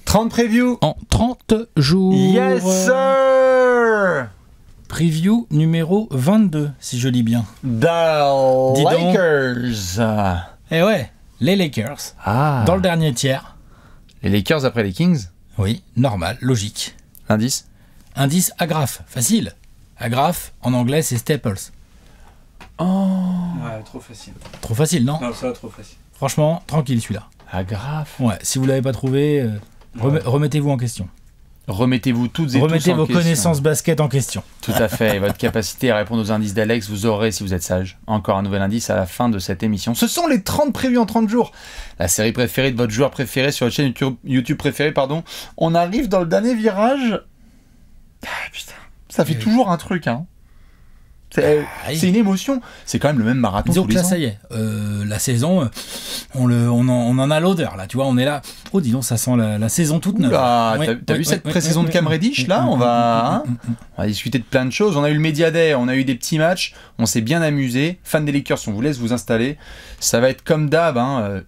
30 previews en 30 jours. Yes sir. Preview numéro 22, si je lis bien. The Lakers. Eh ouais, les Lakers. Ah. Dans le dernier tiers. Les Lakers après les Kings. Oui, normal, logique. Indice. Indice agrafe, facile. Agrafe, en anglais, c'est Staples. Oh. Ouais, trop facile. Trop facile, non? Non, ça va trop facile. Franchement, tranquille celui-là. Agrafe. Ouais, si vous l'avez pas trouvé, remettez-vous en question. Remettez-vous toutes et Remettez tous en vos question. connaissances basket en question. Tout à fait. Et votre capacité à répondre aux indices d'Alex, vous aurez, si vous êtes sage, encore un nouvel indice à la fin de cette émission. Ce sont les 30 previews en 30 jours. La série préférée de votre joueur préféré sur votre chaîne YouTube préférée, pardon. On arrive dans le dernier virage. Ah putain. Ça fait toujours un truc, hein. C'est une émotion. C'est quand même le même marathon. Disons tous que les là, ans. ça y est, la saison, on en a l'odeur, là, tu vois, on est là. Oh, dis donc, ça sent la saison toute neuve. Oula, t'as vu cette pré-saison de Cam Reddish, là, on va discuter de plein de choses. On a eu le Media Day, on a eu des petits matchs, on s'est bien amusé. Fans des Lakers, on vous laisse vous installer. Ça va être comme d'hab,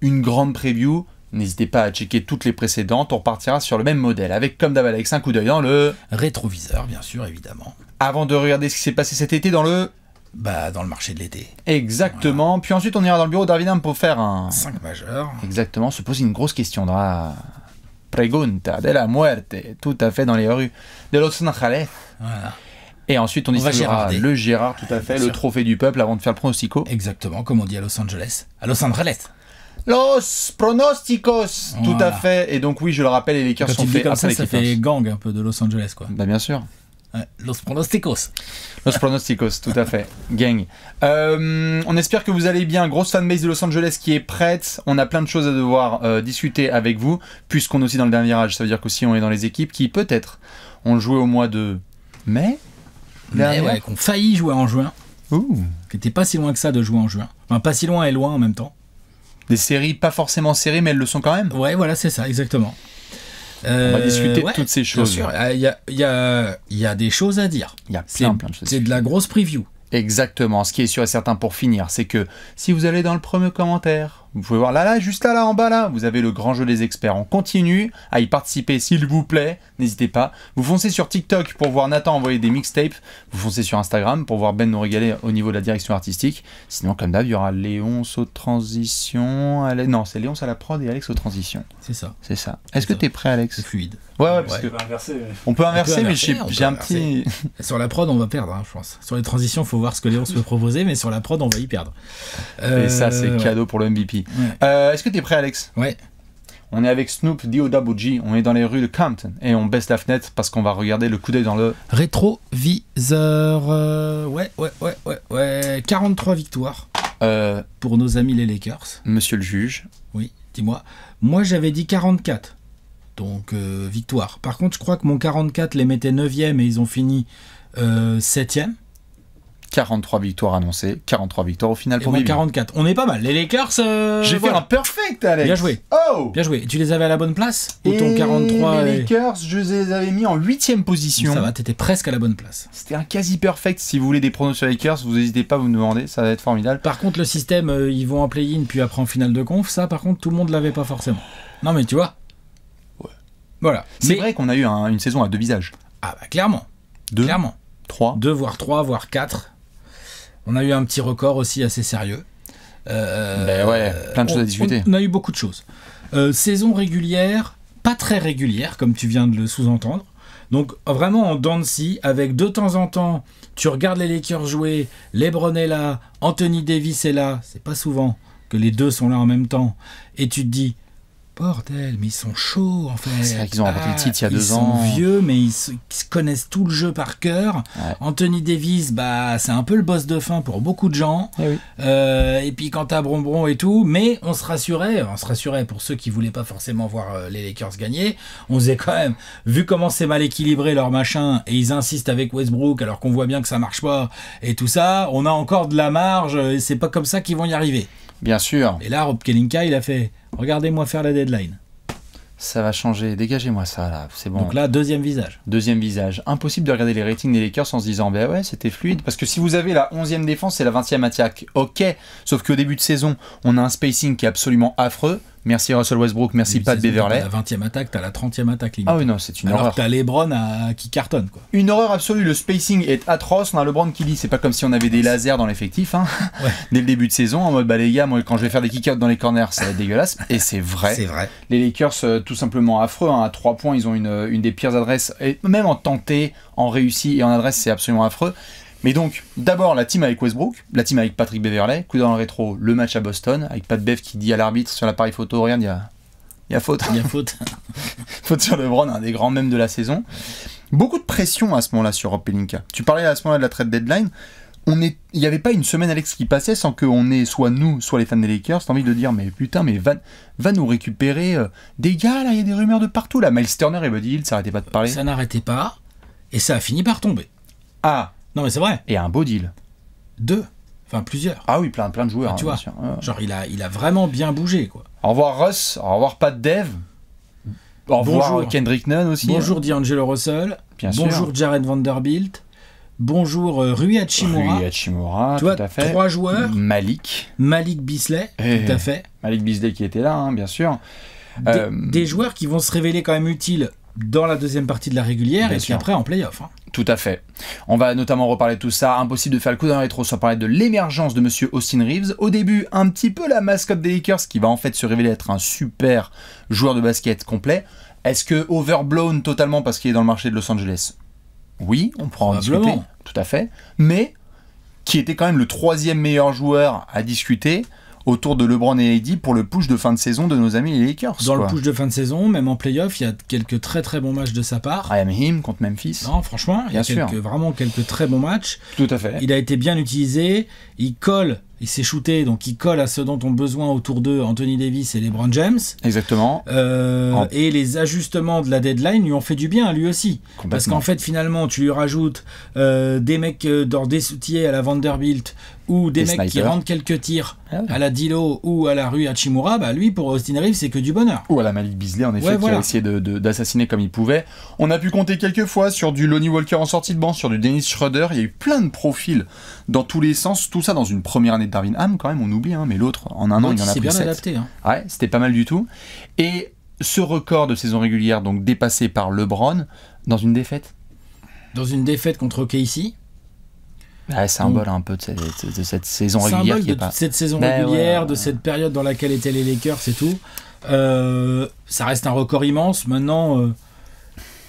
une grande preview. N'hésitez pas à checker toutes les précédentes, on repartira sur le même modèle, avec comme d'hab Alex, un coup d'œil dans le rétroviseur, bien sûr, évidemment. Avant de regarder ce qui s'est passé cet été dans le... dans le marché de l'été. Exactement, voilà. Puis ensuite on ira dans le bureau d'Arvinam pour faire un... 5 majeurs. Exactement, se poser une grosse question dans la pregunta de la muerte, tout à fait dans les rues de Los Angeles. Voilà. Et ensuite on distribuera le Gérard, tout à fait, le trophée du peuple avant de faire le pronostico. Exactement, comme on dit à Los Angeles. À Los Angeles. Los pronosticos, voilà. Tout à fait. Et donc oui, je le rappelle, les Lakers sont faits comme après ça fait gang un peu de Los Angeles, quoi. Bah bien sûr. Ouais, Los pronosticos. Los pronosticos, tout à fait. Gang. On espère que vous allez bien. Grosse fanbase de Los Angeles qui est prête. On a plein de choses à devoir discuter avec vous, puisqu'on est aussi dans le dernier virage. Ça veut dire qu'aussi on est dans les équipes qui peut-être ont joué au mois de mai. Mais ouais, qu'on failli jouer en juin. Ouh. Qui n'était pas si loin que ça de jouer en juin. Enfin, pas si loin et loin en même temps. Des séries pas forcément serrées, mais elles le sont quand même. Ouais, voilà, c'est ça, exactement. On va discuter de toutes ces choses. Bien sûr, il y a des choses à dire. Il y a plein de choses. C'est de la grosse preview. Exactement. Ce qui est sûr et certain pour finir, c'est que si vous allez dans le premier commentaire, vous pouvez voir là, juste là, en bas, là, vous avez le grand jeu des experts. On continue à y participer, s'il vous plaît. N'hésitez pas. Vous foncez sur TikTok pour voir Nathan envoyer des mixtapes. Vous foncez sur Instagram pour voir Ben nous régaler au niveau de la direction artistique. Sinon, comme d'hab, il y aura Léonce aux transitions. Non, c'est Léonce à la prod et Alex aux transitions. C'est ça. C'est ça. Est-ce que t'es prêt, Alex? C'est fluide. Ouais, parce que on peut inverser, mais j'ai un petit... Sur la prod, on va perdre, je pense. Sur les transitions, il faut voir ce que Léonce peut proposer, mais sur la prod, on va y perdre. Et ça, c'est cadeau pour le MVP. Ouais. Est-ce que t'es prêt, Alex? Ouais. On est avec Snoop D.O.G. On est dans les rues de Compton et on baisse la fenêtre parce qu'on va regarder le coup d'œil dans le rétroviseur. Ouais. 43 victoires pour nos amis les Lakers. Monsieur le juge. Oui, dis-moi. Moi, j'avais dit 44. Donc, victoire. Par contre, je crois que mon 44 les mettait 9e et ils ont fini 7e. 43 victoires annoncées, 43 victoires au final pour Bibi. 44. On est pas mal. Les Lakers... J'ai fait un perfect, Alex. Bien joué. Oh, bien joué. Tu les avais à la bonne place? Ou ton 43 les Lakers, je les avais mis en 8e position. Ça va, t'étais presque à la bonne place. C'était un quasi perfect. Si vous voulez des pronos sur les Lakers, vous n'hésitez pas à vous demander, ça va être formidable. Par contre, le système, ils vont en play-in puis après en finale de conf, ça par contre, tout le monde l'avait pas forcément. Non mais tu vois. Ouais. Voilà. C'est vrai qu'on a eu une saison à 2 visages. Ah bah clairement. 2, clairement. 3. 2 voire 3 voire 4. On a eu un petit record aussi assez sérieux. Ouais, plein de choses à discuter. On a eu beaucoup de choses. Saison régulière, pas très régulière, comme tu viens de le sous-entendre. Donc vraiment en dents de scie, avec de temps en temps, tu regardes les Lakers jouer, LeBron est là, Anthony Davis est là, c'est pas souvent que les deux sont là en même temps, et tu te dis, bordel, mais ils sont chauds en fait. C'est vrai qu'ils ont remporté le titre il y a 2 ans. Ils sont vieux, mais ils se connaissent tout le jeu par cœur. Ouais. Anthony Davis, c'est un peu le boss de fin pour beaucoup de gens. Eh oui. Et puis quand t'as Bronbron et tout, mais on se rassurait pour ceux qui voulaient pas forcément voir les Lakers gagner. On faisait quand même, vu comment c'est mal équilibré leur machin, et ils insistent avec Westbrook alors qu'on voit bien que ça marche pas et tout ça, on a encore de la marge. Et c'est pas comme ça qu'ils vont y arriver. Bien sûr. Et là, Rob Pelinka, il a fait « Regardez-moi faire la deadline ». Ça va changer, dégagez-moi ça là, c'est bon. Donc là, deuxième visage. Deuxième visage. Impossible de regarder les ratings des Lakers en se disant bah ouais, c'était fluide. Parce que si vous avez la 11e défense et la 20e attaque, ok. Sauf qu'au début de saison, on a un spacing qui est absolument affreux. Merci Russell Westbrook, merci Pat Beverley. T'as la 20e attaque, t'as la 30e attaque. Limite. Ah oui, non, c'est une Alors horreur. t'as LeBron qui cartonne, quoi. Une horreur absolue, le spacing est atroce. On a LeBron qui dit c'est pas comme si on avait des lasers dans l'effectif, hein. Ouais. Dès le début de saison, en mode bah les gars, moi quand je vais faire des kick-outs dans les corners, ça va être dégueulasse. Et c'est vrai. C'est vrai. Les Lakers, tout simplement affreux, hein. À 3 points, ils ont une des pires adresses, et même en tenté, en réussi et en adresse, c'est absolument affreux. Mais donc, d'abord la team avec Westbrook, la team avec Patrick Beverley, coup dans le rétro, le match à Boston, avec Pat Bev qui dit à l'arbitre sur l'appareil photo, regarde, il y a faute. Il y a faute. Faute sur LeBron, un des grands mèmes de la saison. Beaucoup de pression à ce moment-là sur Rob Pelinka. Tu parlais à ce moment-là de la trade deadline. Il n'y avait pas une semaine, Alex, qui passait sans qu'on ait soit nous, soit les fans des Lakers, t'as envie de dire, mais putain, mais va nous récupérer des gars, là, il y a des rumeurs de partout, là. Miles Turner et Buddy Hield, ça arrêtait pas de parler. Ça n'arrêtait pas, et ça a fini par tomber. Ah, Non mais c'est vrai. et un beau deal. 2. Enfin plusieurs. Ah oui, plein de joueurs. Ah, tu hein, vois. bien sûr. Ouais. Genre il a vraiment bien bougé, quoi. Au revoir Russ, au revoir Pat Dev, au revoir Bonjour. Kendrick Nunn aussi. Bonjour D'Angelo Russell. Bien sûr. Bonjour Jared Vanderbilt. Bonjour Rui Hachimura. Rui Hachimura, Tu vois, tout à fait. 3 joueurs. Malik. Malik Beasley, tout à fait. Malik Beasley qui était là, hein, bien sûr. Des joueurs qui vont se révéler quand même utiles dans la deuxième partie de la régulière Bien et puis sûr. après en play-off. Hein. Tout à fait. On va notamment reparler de tout ça. Impossible de faire le coup d'un rétro sans parler de l'émergence de monsieur Austin Reeves. Au début, un petit peu la mascotte des Lakers qui va en fait se révéler être un super joueur de basket complet. Est-ce que overblown totalement parce qu'il est dans le marché de Los Angeles? Oui, on pourra en discuter. Probablement. Tout à fait. Mais qui était quand même le 3e meilleur joueur à discuter autour de LeBron et AD pour le push de fin de saison de nos amis les Lakers. Dans quoi. le push de fin de saison, même en play-off, il y a quelques très très bons matchs de sa part. I am him contre Memphis. Non, franchement, il y a Bien sûr. vraiment quelques très bons matchs. Tout à fait. Il a été bien utilisé, il colle, il s'est shooté, donc il colle à ce dont ont besoin autour d'eux Anthony Davis et LeBron James. Exactement. Et les ajustements de la deadline lui ont fait du bien à lui aussi. Parce Complètement. qu'en fait, finalement, tu lui rajoutes des mecs dans des soutiers à la Vanderbilt ou des Des mecs qui snipers. rentrent quelques tirs Ah ouais. à la Dilo ou à la rue Hachimura, bah lui, pour Austin Reeves, c'est que du bonheur. Ou à la Malik Beasley, en effet, Ouais, qui voilà. a essayé d'assassiner comme il pouvait. On a pu compter quelques fois sur du Lonnie Walker en sortie de banc, sur du Dennis Schroeder. Il y a eu plein de profils dans tous les sens. Tout ça dans une première année de Darvin Ham, quand même, on oublie, hein, mais l'autre, en un an, il en a C'est pris bien 7. adapté. Hein. Ouais, c'était pas mal du tout. Et ce record de saison régulière, donc dépassé par LeBron, dans une défaite. Dans une défaite contre KC, Ouais, symbole un peu de cette saison régulière symbole qui de est pas. toute cette saison Ben régulière, ouais. de cette période dans laquelle étaient les Lakers et tout. Ça reste un record immense. Maintenant,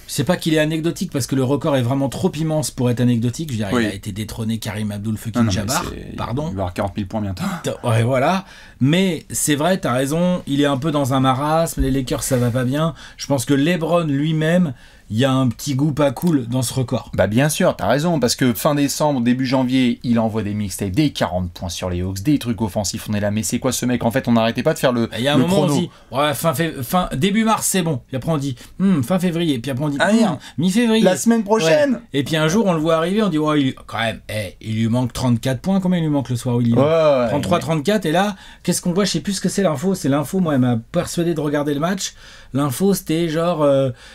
c'est pas qu'il est anecdotique parce que le record est vraiment trop immense pour être anecdotique. Je veux dire, Oui. il a été détrôné Karim Abdul Non, fucking non, mais Jabbar. c'est- Pardon. Il va avoir 40 000 points bientôt. Ouais, voilà. Mais c'est vrai, t'as raison. Il est un peu dans un marasme. Les Lakers, ça va pas bien. Je pense que LeBron lui-même, il y a un petit goût pas cool dans ce record. Bah bien sûr, t'as raison, parce que fin décembre, début janvier, il envoie des mixtapes, des 40 points sur les Hawks, des trucs offensifs, on est là, mais c'est quoi ce mec? En fait, on n'arrêtait pas de faire le Il y a un le moment où on chrono. dit ouais, début mars c'est bon, puis après on dit fin février, puis après on dit Ah, rien. mi-février. La semaine prochaine. Ouais. Et puis un jour on le voit arriver, on dit quand même, il lui manque 34 points, combien il lui manque le soir où il y va Ouais, 33-34, et là, qu'est-ce qu'on voit? Je sais plus ce que c'est l'info. C'est l'info, moi, elle m'a persuadé de regarder le match. L'info, c'était genre,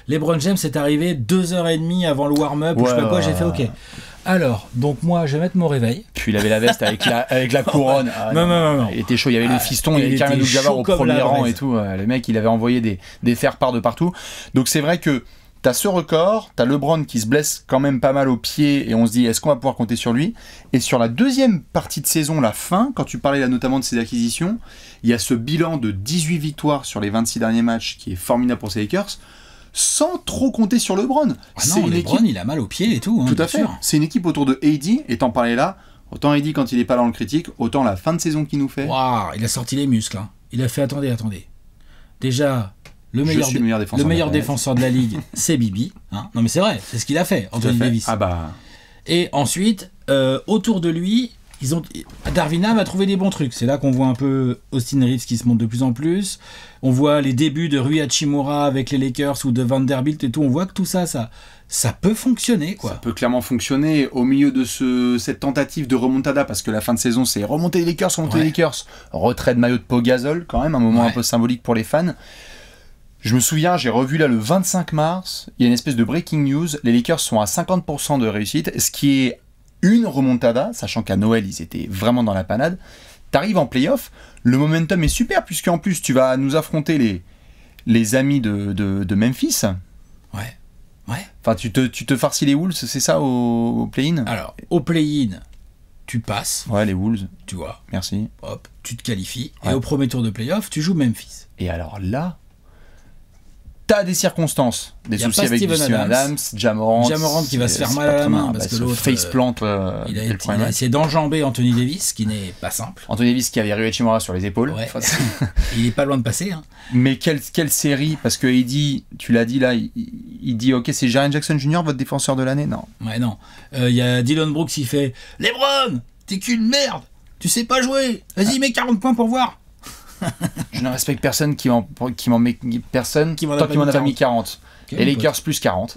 LeBron James est arrivé 2h30 avant le warm-up, ou je sais pas quoi, j'ai fait OK. Alors, donc moi, je vais mettre mon réveil. Puis il avait la veste avec la couronne. Ah, Non. Il était chaud, il y avait le fiston, il y avait il Karim était Abdul-Jabbar chaud au comme premier la rang braise. et tout. Le mec, il avait envoyé des faire-part de partout. Donc c'est vrai que t'as ce record, t'as LeBron qui se blesse quand même pas mal au pied et on se dit est-ce qu'on va pouvoir compter sur lui? Et sur la deuxième partie de saison, la fin, quand tu parlais là notamment de ses acquisitions, il y a ce bilan de 18 victoires sur les 26 derniers matchs qui est formidable pour ces Lakers, sans trop compter sur LeBron. Ah non, LeBron, il a mal au pied et tout. Hein, Tout bien à fait. sûr. C'est une équipe autour de AD, et t'en parlais là, autant AD quand il est pas dans le critique, autant la fin de saison qu'il nous fait. Waouh, il a sorti les muscles. Hein. Il a fait attendez. Déjà, le Je meilleur, suis le meilleur défenseur de la planète. défenseur de la ligue, c'est Bibi. Hein. Non mais c'est vrai, c'est ce qu'il a fait, Tout à Anthony fait. Davis. Ah bah, Et ensuite, autour de lui, Darvin Ham a trouvé des bons trucs. C'est là qu'on voit un peu Austin Reeves qui se monte de plus en plus. On voit les débuts de Rui Hachimura avec les Lakers ou de Vanderbilt et tout. On voit que tout ça peut fonctionner, quoi. ça peut clairement fonctionner au milieu de cette tentative de remontada, parce que la fin de saison, c'est remonter les Lakers, remonter les Lakers. Retrait de maillot de Pau Gasol, quand même, un moment un peu symbolique pour les fans. Je me souviens, j'ai revu là le 25 mars, il y a une espèce de breaking news, les Lakers sont à 50% de réussite, ce qui est une remontada, sachant qu'à Noël, ils étaient vraiment dans la panade. t'arrives en playoff, le momentum est super, puisqu'en plus, tu vas nous affronter les amis de Memphis. Ouais. Ouais. Enfin, tu te farcis les Wolves, c'est ça, au play-in? Alors, au play-in, tu passes. Ouais, les Wolves. Tu vois. Merci. Hop, tu te qualifies. Ouais. Et au premier tour de playoff, tu joues Memphis. Et alors là, t'as des circonstances, des Y a soucis pas avec Steven Steven Adams, Ja Morant qui va se faire mal à la main parce que l'autre faceplant, il a essayé d'enjamber Anthony Davis, ce qui n'est pas simple. Anthony Davis qui avait Rui Hachimura sur les épaules. Ouais. Il est pas loin de passer. Hein. Mais quelle série, parce que il dit, tu l'as dit là, il dit ok, c'est Jaren Jackson Jr. votre défenseur de l'année? Non. Ouais, non. Y a Dylan Brooks qui fait LeBron, t'es qu'une merde, tu sais pas jouer, vas-y mets 40 points pour voir. Je ne respecte personne qui m'en met personne Qui m'en a tant pas qu'il m'en mis a pas mis 40. Okay, et Lakers plus 40.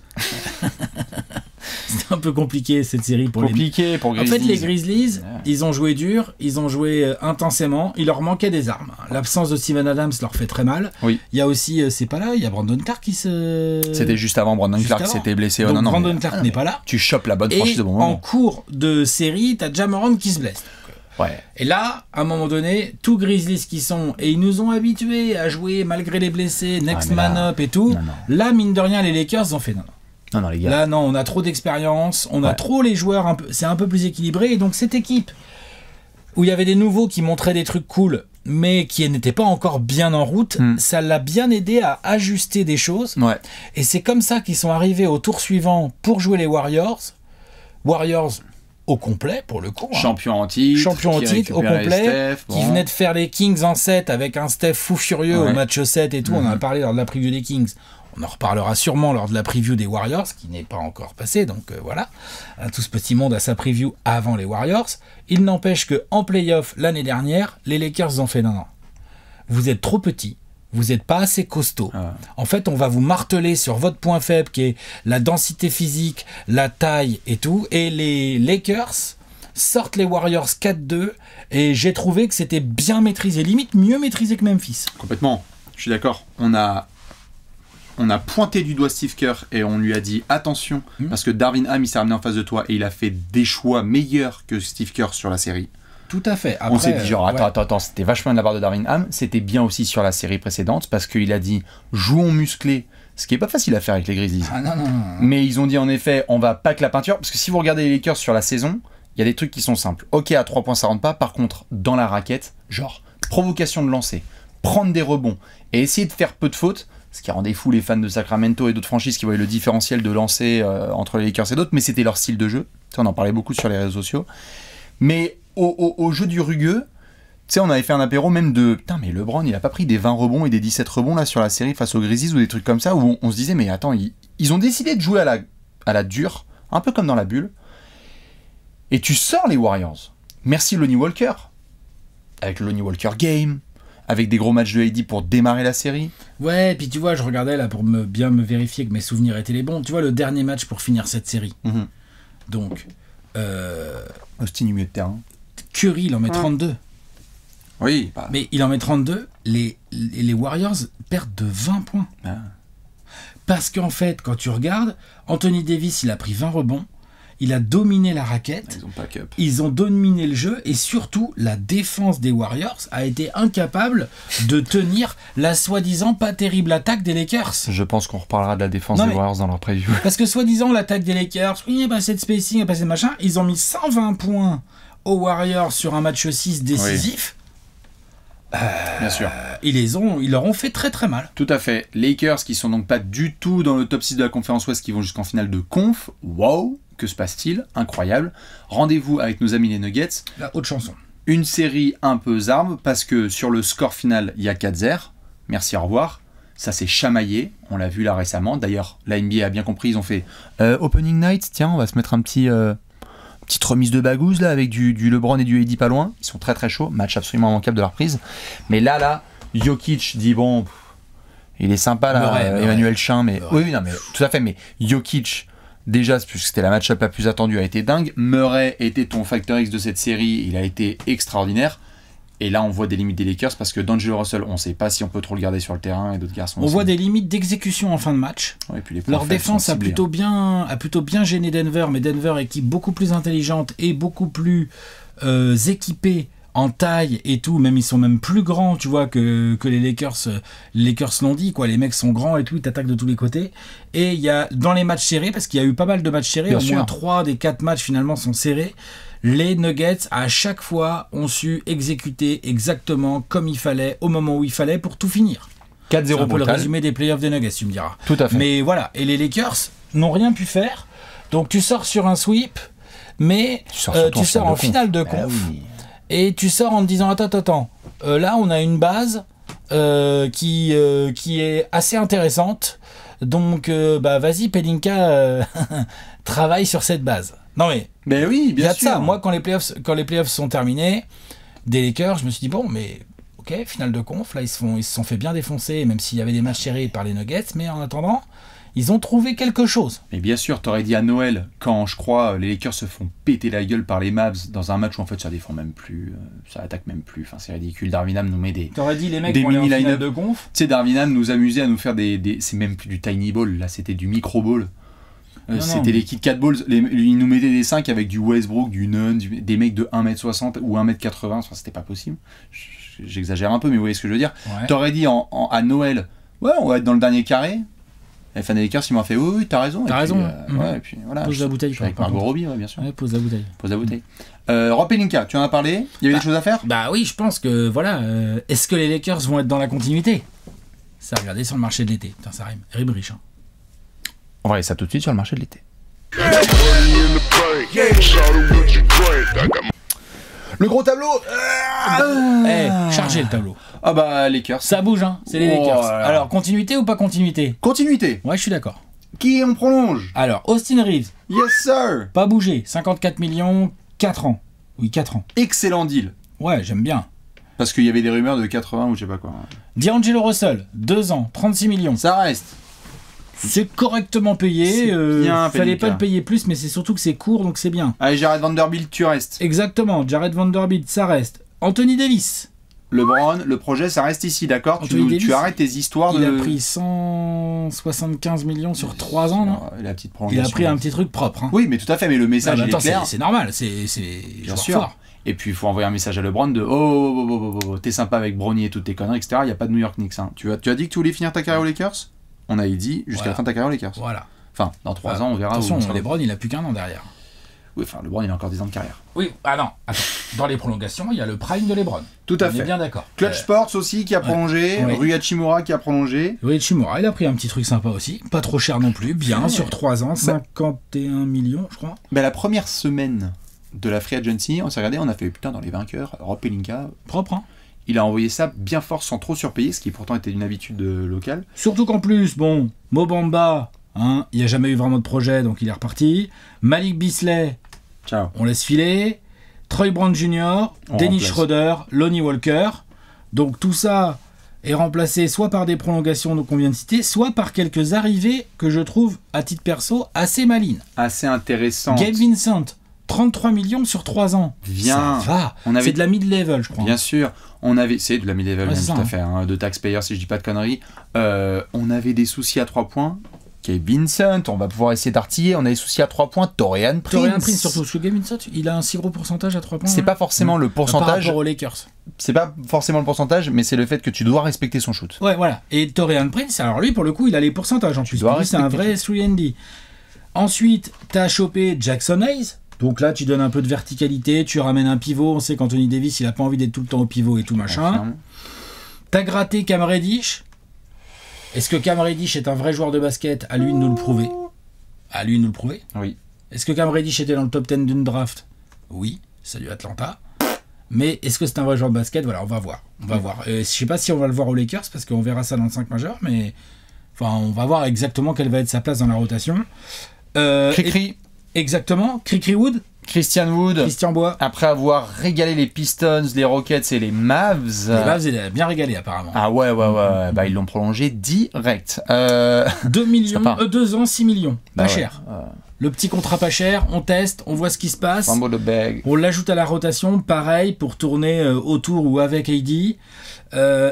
C'était un peu compliqué cette série pour compliqué pour Grizzlies. En fait, les Grizzlies, ils ont joué dur, ils ont joué intensément, il leur manquait des armes. L'absence de Steven Adams leur fait très mal. Oui. Il y a aussi, c'est pas là, il y a Brandon Clark qui se... C'était juste avant Brandon Clark s'était blessé. Donc Brandon Clark n'est pas là. Tu chopes la bonne franchise au bon moment. En cours de série, t'as Ja Morant qui se blesse. Ouais. Et là, à un moment donné, tous Grizzlies qui sont, et ils nous ont habitués à jouer malgré les blessés, next man up et tout. Non. Là, mine de rien, les Lakers ont fait non. Non, les gars. Là, non, on a trop d'expérience, on a trop les joueurs, c'est un peu plus équilibré. Et donc, cette équipe, où il y avait des nouveaux qui montraient des trucs cool, mais qui n'étaient pas encore bien en route, ça l'a bien aidé à ajuster des choses. Ouais. Et c'est comme ça qu'ils sont arrivés au tour suivant pour jouer les Warriors. Warriors au complet, pour le coup. Champion en titre. Champion au titre, au complet. Qui venait de faire les Kings en 7 avec un Steph fou furieux au match 7 et tout. On en a parlé lors de la preview des Kings. On en reparlera sûrement lors de la preview des Warriors, qui n'est pas encore passé, donc voilà. Tout ce petit monde a sa preview avant les Warriors. Il n'empêche qu'en playoff, l'année dernière, les Lakers ont fait non. Vous êtes trop petits, vous n'êtes pas assez costaud. En fait, on va vous marteler sur votre point faible, qui est la densité physique, la taille et tout. Et les Lakers sortent les Warriors 4-2, et j'ai trouvé que c'était bien maîtrisé, limite mieux maîtrisé que Memphis. Complètement, je suis d'accord. On a pointé du doigt Steve Kerr et on lui a dit attention, parce que Darvin Ham il s'est ramené en face de toi et il a fait des choix meilleurs que Steve Kerr sur la série. Tout à fait. Après, on s'est dit genre attends, c'était vachement de la part de Darvin Ham, c'était bien aussi sur la série précédente parce qu'il a dit jouons musclé, ce qui est pas facile à faire avec les Grizzlies. Non. Mais ils ont dit en effet on va pas que la peinture, parce que si vous regardez les Lakers sur la saison, il y a des trucs qui sont simples. Ok, à 3 points ça rentre pas, par contre dans la raquette, genre provocation de lancer, prendre des rebonds et essayer de faire peu de fautes. Ce qui rendait fou les fans de Sacramento et d'autres franchises qui voyaient le différentiel de lancer entre les Lakers et d'autres, mais c'était leur style de jeu. On en parlait beaucoup sur les réseaux sociaux. Mais au jeu du rugueux, on avait fait un apéro même de putain, mais LeBron, il a pas pris des 20 rebonds et des 17 rebonds là sur la série face aux Grizzlies ou des trucs comme ça, où on se disait, mais attends, ils ont décidé de jouer à la dure, un peu comme dans la bulle. Et tu sors les Warriors. Merci Lonnie Walker. Avec le Lonnie Walker Game. Avec des gros matchs de AD pour démarrer la série. Ouais, et puis tu vois, je regardais là pour bien me vérifier que mes souvenirs étaient les bons. Tu vois, le dernier match pour finir cette série. Donc, Austin au milieu de terrain. Curry, il en met 32. Oui. Mais il en met 32. Les Warriors perdent de 20 points. Parce qu'en fait, quand tu regardes, Anthony Davis, il a pris 20 rebonds. Il a dominé la raquette, ils ont dominé le jeu et surtout la défense des Warriors a été incapable de tenir la soi-disant pas terrible attaque des Lakers. Je pense qu'on reparlera de la défense des Warriors dans leur preview. Parce que soi-disant l'attaque des Lakers, oui, il y a passé de spacing, il y a passé de machin, ils ont mis 120 points aux Warriors sur un match 6 décisif. Bien sûr. Ils leur ont fait très très mal. Tout à fait. Lakers qui sont donc pas du tout dans le top 6 de la conférence Ouest, qui vont jusqu'en finale de conf. Wow, que se passe-t-il? Incroyable. Rendez-vous avec nos amis les Nuggets. La haute chanson. Une série un peu zarbe parce que sur le score final, il y a 4-0. Merci, au revoir. Ça s'est chamaillé. On l'a vu là récemment. D'ailleurs, la NBA a bien compris. Ils ont fait Opening Night. Tiens, on va se mettre un petite remise de bagouze là avec du LeBron et du AD pas loin. Ils sont très très chauds. Match absolument immanquable de la reprise. Mais là, Jokic dit bon, il est sympa là, Emmanuel Chin, mais oui, non, mais tout à fait. Mais Jokic, déjà, puisque c'était la match-up la plus attendue, a été dingue. Murray était ton facteur X de cette série. Il a été extraordinaire. Et là, on voit des limites des Lakers parce que D'Angelo Russell, on ne sait pas si on peut trop le garder sur le terrain et d'autres garçons. On voit des limites d'exécution en fin de match. Ouais, et puis leur défense a plutôt bien gêné Denver, mais Denver, équipe beaucoup plus intelligente et beaucoup plus équipée en taille et tout, même ils sont même plus grands, tu vois, que les Lakers. Les Lakers l'ont dit, quoi. Les mecs sont grands et tout, ils t'attaquent de tous les côtés. Et il y a, dans les matchs serrés, parce qu'il y a eu pas mal de matchs serrés, Bien au sûr. moins 3 des 4 matchs finalement sont serrés. Les Nuggets, à chaque fois, ont su exécuter exactement comme il fallait, au moment où il fallait, pour tout finir. 4-0 C'est un peu le brutal. résumé des playoffs des Nuggets, tu me diras. Tout à fait. Mais voilà, et les Lakers n'ont rien pu faire. Donc tu sors sur un sweep, mais Tu sors surtout tu sors en finale de Ah conf. oui. Et tu sors en te disant attends, là on a une base qui est assez intéressante. Donc vas-y Pelinka, travaille sur cette base. Non mais Ben oui, il y bien a de sûr. ça. Moi quand les playoffs sont terminés, des Lakers, je me suis dit bon mais ok, finale de conf, là ils se sont fait bien défoncer, même s'il y avait des matchs serrés par les Nuggets, mais en attendant, ils ont trouvé quelque chose. Mais bien sûr, t'aurais dit à Noël, quand je crois les Lakers se font péter la gueule par les Mavs dans un match où en fait ça défend même plus, ça attaque même plus, enfin c'est ridicule. Darvin Ham nous met des... T'aurais dit les mecs Des vont aller en mini finale line-up. de conf. Tu sais, Darvin Ham nous amusait à nous faire c'est même plus du tiny ball, là c'était du micro ball. Non, C'était mais- les Kit Kat Balls, ils nous mettaient des 5 avec du Westbrook, du Nunn, des mecs de 1m60 ou 1m80, enfin c'était pas possible. J'exagère un peu, mais vous voyez ce que je veux dire. Ouais. T'aurais dit à Noël, ouais, on va être dans le dernier carré. Les fans des Lakers, ils m'ont fait, oui, t'as raison. T'as Et raison, puis, ouais. ouais, et puis voilà. Pose la bouteille, Je suis avec par Margot contre. Robbie, ouais, bien sûr. Ouais, pose la bouteille. Pose la bouteille. Rob Pelinka, tu en as parlé. Il y avait des choses à faire. Bah oui, je pense que voilà. Est-ce que les Lakers vont être dans la continuité? Ça, regardez sur le marché de l'été. Putain, ça rime. Rime riche. Hein. On va aller ça tout de suite sur le marché de l'été. Le gros tableau. Chargez le tableau. Ah bah Lakers. Ça bouge, hein. C'est les Oh Lakers. là là. Alors, continuité ou pas continuité? Continuité. Ouais, je suis d'accord. Qui on prolonge? Alors, Austin Reeves, Yes sir. pas bougé. 54 millions, 4 ans. Oui, 4 ans. Excellent deal. Ouais, j'aime bien. Parce qu'il y avait des rumeurs de 80 ou je sais pas quoi. D'Angelo Russell, 2 ans, 36 millions. Ça reste. C'est correctement payé. C'est bien, Fallait Pelinka. pas le payer plus, mais c'est surtout que c'est court, donc c'est bien. Allez, Jared Vanderbilt, tu restes. Exactement. Jared Vanderbilt, ça reste. Anthony Davis, LeBron, le projet, ça reste ici, d'accord? Anthony Davis, Tu arrêtes tes histoires il de... a pris 175 millions sur 3 ans, non? La petite Il prolongation. a pris un petit truc propre. Hein. Oui, mais tout à fait, mais le Ah, message mais il attends, est clair. c'est normal, c'est Bien joueur sûr. fort. Et puis il faut envoyer un message à LeBron de t'es sympa avec Bronny et toutes tes conneries, etc. Il n'y a pas de New York Knicks. Hein. Tu as dit que tu voulais finir ta carrière aux Lakers? On avait dit jusqu'à Voilà. la fin de ta carrière aux Lakers. Voilà. Enfin, dans 3 ans, on verra. Attention, où on sera. LeBron, il a plus qu'un an derrière. Oui, enfin, LeBron, il a encore 10 ans de carrière. Oui, ah non, attends. Dans les prolongations, il y a le prime de LeBron. Tout à On fait. est bien d'accord. Clutch Sports aussi qui a prolongé, Ouais. Rui Hachimura qui a prolongé. Oui, Chimura, il a pris un petit truc sympa aussi. Pas trop cher non plus. Bien, Ouais. sur 3 ans, 51 millions, je crois. Ben, la première semaine de la Free Agency, on s'est regardé, on a fait putain dans les vainqueurs, Rob Pelinka, Propre, hein. il a envoyé ça bien fort sans trop surpayer, ce qui pourtant était une habitude locale. Surtout qu'en plus, bon, Mobamba, hein, il n'y a jamais eu vraiment de projet, donc il est reparti. Malik Beasley, Ciao. on laisse filer. Troy Brown Jr., On Dennis remplace. Schroeder, Lonnie Walker. Donc tout ça est remplacé soit par des prolongations qu'on vient de citer, soit par quelques arrivées que je trouve, à titre perso, assez malines. Assez intéressant. Gabe Vincent, 33 millions sur 3 ans. Bien. Ça va. On avait- C'est de la mid-level, je crois. Bien sûr, c'est de la mid-level, Ouais, même, c'est tout ça, à fait, hein, de taxpayer si je dis pas de conneries. On avait des soucis à 3 points. Gabe Vincent, on va pouvoir essayer d'artiller. On a des soucis à 3 points. Torian Prince. Torian Prince surtout, parce que Gabe Vincent, il a un si gros pourcentage à 3 points. C'est hein. pas forcément le Par pourcentage. rapport aux Lakers. C'est pas forcément le pourcentage, mais c'est le fait que tu dois respecter son shoot. Ouais, voilà. Et Torian Prince, alors lui, pour le coup, il a les pourcentages en plus. dois Pour lui, c'est un respecter. vrai 3&D. Ensuite, t'as chopé Jackson Hayes. Donc là, tu donnes un peu de verticalité, tu ramènes un pivot. On sait qu'Anthony Davis, il a pas envie d'être tout le temps au pivot et tout machin. Confirme. T'as gratté Cam Reddish. Est-ce que Cam Reddish est un vrai joueur de basket? À lui de nous le prouver. À lui de nous le prouver. Oui. Est-ce que Cam Reddish était dans le top 10 d'une draft? Oui. Salut Atlanta. Mais est-ce que c'est un vrai joueur de basket? Voilà, on va voir. On va voir. Je sais pas si on va le voir aux Lakers parce qu'on verra ça dans le 5 majeur, mais enfin, on va voir exactement quelle va être sa place dans la rotation. Cricri, Exactement. Cricri Wood, Christian Wood, Christian Bois. après avoir régalé les Pistons, les Rockets et les Mavs. Les Mavs, il a bien régalé apparemment. Ah ouais, bah ils l'ont prolongé direct. 2 millions, Sympa. 2 ans, 6 millions. Pas Bah ouais. cher. Le petit contrat pas cher, on teste, on voit ce qui se passe. Rambo de bag. On l'ajoute à la rotation, pareil, pour tourner autour ou avec AD.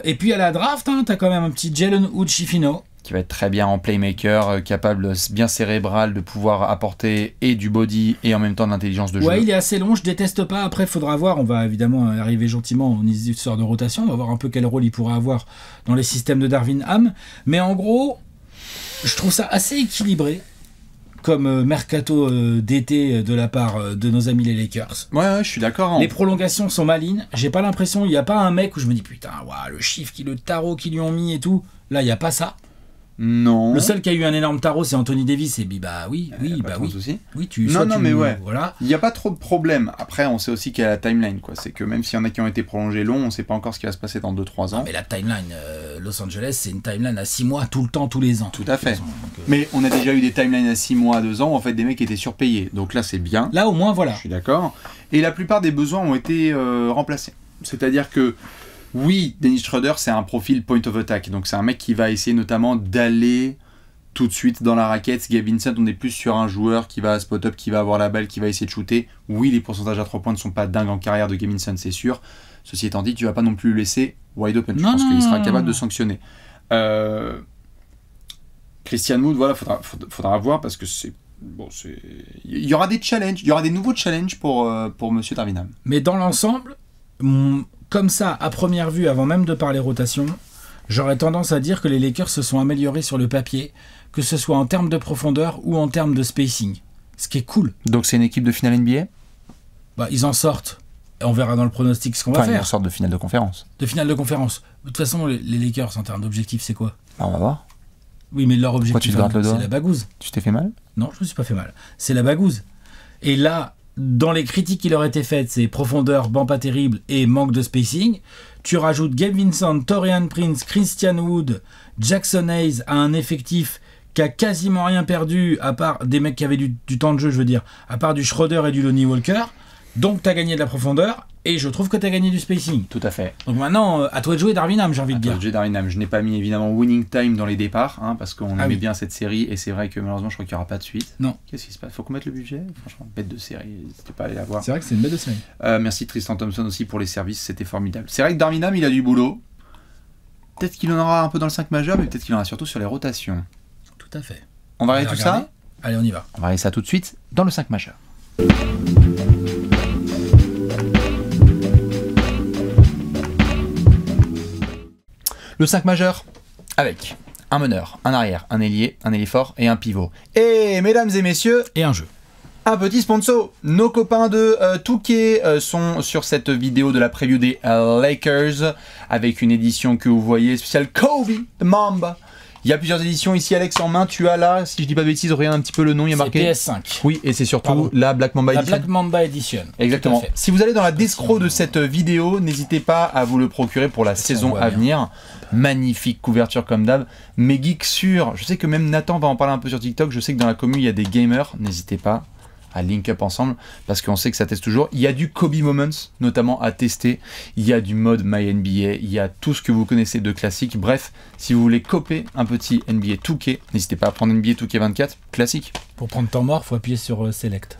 Et puis à la draft, hein, t'as quand même un petit Jalen Hood-Schifino. qui va être très bien en playmaker, capable, bien cérébral, de pouvoir apporter et du body et en même temps de l'intelligence de jeu. Ouais, il est assez long, je déteste pas. Après, il faudra voir, on va évidemment arriver gentiment en histoire de rotation, on va voir un peu quel rôle il pourra avoir dans les systèmes de Darvin Ham. Mais en gros, je trouve ça assez équilibré comme mercato d'été de la part de nos amis les Lakers. Ouais, je suis d'accord. Les prolongations sont malignes. J'ai pas l'impression, il n'y a pas un mec où je me dis putain, waouh, le chiffre, le tarot qu'ils lui ont mis et tout. Là, il n'y a pas ça. Non. Le seul qui a eu un énorme tarot, c'est Anthony Davis. Et bah oui, Souci. Oui, tu. Mais ouais. Voilà. Il n'y a pas trop de problème. Après, on sait aussi qu'il y a la timeline, quoi. C'est que même s'il y en a qui ont été prolongés longs, on ne sait pas encore ce qui va se passer dans 2-3 ans. Non, mais la timeline, Los Angeles, c'est une timeline à 6 mois, tout le temps, tous les ans. Tout à fait. Mais on a déjà eu des timelines à 6 mois, 2 ans, où en fait des mecs étaient surpayés. Donc là, c'est bien. Là, au moins, voilà. Je suis d'accord. Et la plupart des besoins ont été remplacés. C'est-à-dire que oui, Dennis Schroeder, c'est un profil point of attack. Donc c'est un mec qui va essayer notamment d'aller tout de suite dans la raquette. Gabe Vincent, on est plus sur un joueur qui va spot-up, qui va avoir la balle, qui va essayer de shooter. Oui, les pourcentages à 3 points ne sont pas dingues en carrière de Gabe Vincent, c'est sûr. Ceci étant dit, tu vas pas non plus le laisser wide open. Je pense qu'il sera capable de sanctionner. Christian Wood, voilà, faudra voir parce que c'est... Bon, il y aura des challenges, il y aura des nouveaux challenges pour Monsieur Darvin Ham. Mais dans l'ensemble, comme ça, à première vue, avant même de parler rotation, j'aurais tendance à dire que les Lakers se sont améliorés sur le papier, que ce soit en termes de profondeur ou en termes de spacing. Ce qui est cool. Donc c'est une équipe de finale NBA ? Bah, ils en sortent. Et on verra dans le pronostic ce qu'on va faire. Ils en sortent de finale de conférence. De finale de conférence. De toute façon, les Lakers, en termes d'objectifs, c'est quoi ? Bah, on va voir. Oui, mais leur objectif, c'est la bagouze. Tu t'es fait mal ? Non, je me suis pas fait mal. C'est la bagouze. Et là, dans les critiques qui leur étaient faites, c'est profondeur, banc pas terrible et manque de spacing. Tu rajoutes Gabe Vincent, Taurean Prince, Christian Wood, Jackson Hayes à un effectif qui a quasiment rien perdu, à part des mecs qui avaient du temps de jeu, je veux dire, à part du Schroeder et du Lonnie Walker. Donc tu as gagné de la profondeur, et je trouve que tu as gagné du spacing. Tout à fait. Donc maintenant, à toi de jouer Darvin Ham, j'ai envie de dire. Darvin Ham. Je n'ai pas mis évidemment winning time dans les départs, parce qu'on aimait bien cette série, et c'est vrai que malheureusement je crois qu'il n'y aura pas de suite. Non. Qu'est-ce qui se passe ? Faut qu'on mette le budget ? Franchement, bête de série, n'hésitez pas à aller la voir. C'est vrai que c'est une bête de série. Merci Tristan Thompson aussi pour les services, c'était formidable. C'est vrai que Darvin Ham, il a du boulot. Peut-être qu'il en aura un peu dans le 5 majeur, mais peut-être qu'il en aura surtout sur les rotations. Tout à fait. On va regarder tout ça ? Allez, on y va. On va regarder ça tout de suite dans le 5 majeur. Le 5 majeur, avec un meneur, un arrière, un ailier fort et un pivot. Et mesdames et messieurs, et un jeu. Un petit sponsor. Nos copains de 2K sont sur cette vidéo de la preview des Lakers, avec une édition que vous voyez spéciale Kobe, the Mamba. Il y a plusieurs éditions ici, Alex, en main. Tu as là, si je dis pas de bêtises, regarde un petit peu le nom, il y a marqué. C'est PS5. Oui, et c'est surtout la Black Mamba Edition. La Black Mamba Edition. Exactement. Si vous allez dans la descro de cette vidéo, n'hésitez pas à vous le procurer pour la saison à venir. Magnifique couverture comme d'hab. Mes geeks sûrs, je sais que même Nathan va en parler un peu sur TikTok. Je sais que dans la commune, il y a des gamers. N'hésitez pas à link up ensemble parce qu'on sait que ça teste toujours. Il y a du Kobe Moments notamment à tester, il y a du mode My NBA, il y a tout ce que vous connaissez de classique. Bref, si vous voulez coper un petit NBA 2K, n'hésitez pas à prendre NBA 2K24 classique. Pour prendre temps mort, faut appuyer sur Select.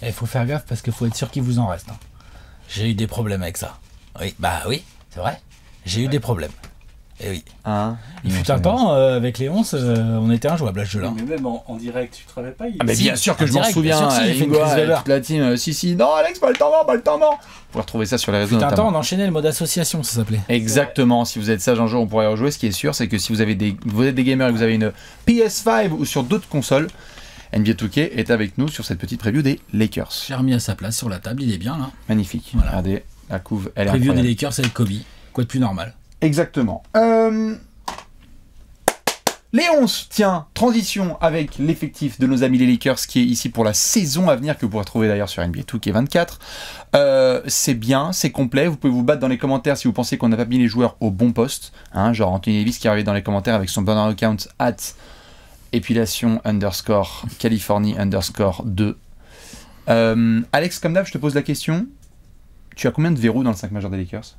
Et il faut faire gaffe parce qu'il faut être sûr qu'il vous en reste. J'ai eu des problèmes avec ça. Oui, bah oui, c'est vrai. J'ai eu des problèmes. Et oui. Il fut un temps, avec les 11, on était injouable à ce jeu-là. Mais même en direct, tu te rappelles pas mais bien sûr que je m'en souviens. J'ai fait une crise de toute la team. Si, non, Alex, pas le temps mort. Vous pouvez retrouver ça sur les réseaux. Fut un temps, on enchaînait le mode association, ça s'appelait. Exactement. Si vous êtes sage un jour, on pourrait y rejouer. Ce qui est sûr, c'est que si vous êtes des gamers et que vous avez une PS5 ou sur d'autres consoles, NBA 2K est avec nous sur cette petite preview des Lakers. J'ai remis à sa place sur la table, il est bien là. Magnifique. Voilà. Regardez, la couve, elle est preview incroyable. Des Lakers avec Kobe. Quoi de plus normal. Exactement. Les 11, tiens, transition avec l'effectif de nos amis les Lakers qui est ici pour la saison à venir, que vous pourrez trouver d'ailleurs sur NBA 2K24. C'est bien, c'est complet, vous pouvez vous battre dans les commentaires si vous pensez qu'on n'a pas mis les joueurs au bon poste, genre Anthony Davis qui est arrivé dans les commentaires avec son burner account @épilation_Californie_2. Alex, comme d'hab, je te pose la question, tu as combien de verrous dans le 5 majeur des Lakers ?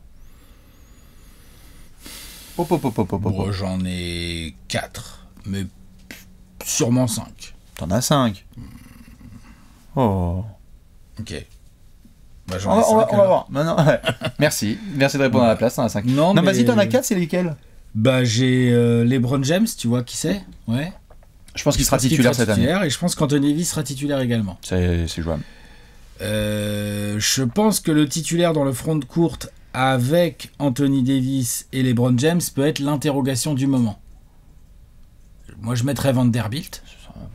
Bon, j'en ai 4, mais sûrement 5. T'en as 5. Oh. Ok. Bah, on va voir. Non, ouais. Merci de répondre à la place, t'en as 5. Non, mais... vas-y, t'en as 4, c'est lesquels ? Bah, j'ai LeBron James, tu vois qui c'est? Ouais. Je pense qu'il sera titulaire cette année. Et je pense qu'Anthony Davis sera titulaire également. C'est jouable. Je pense que le titulaire dans le front de courte avec Anthony Davis et LeBron James peut être l'interrogation du moment. Moi, je mettrais Vanderbilt.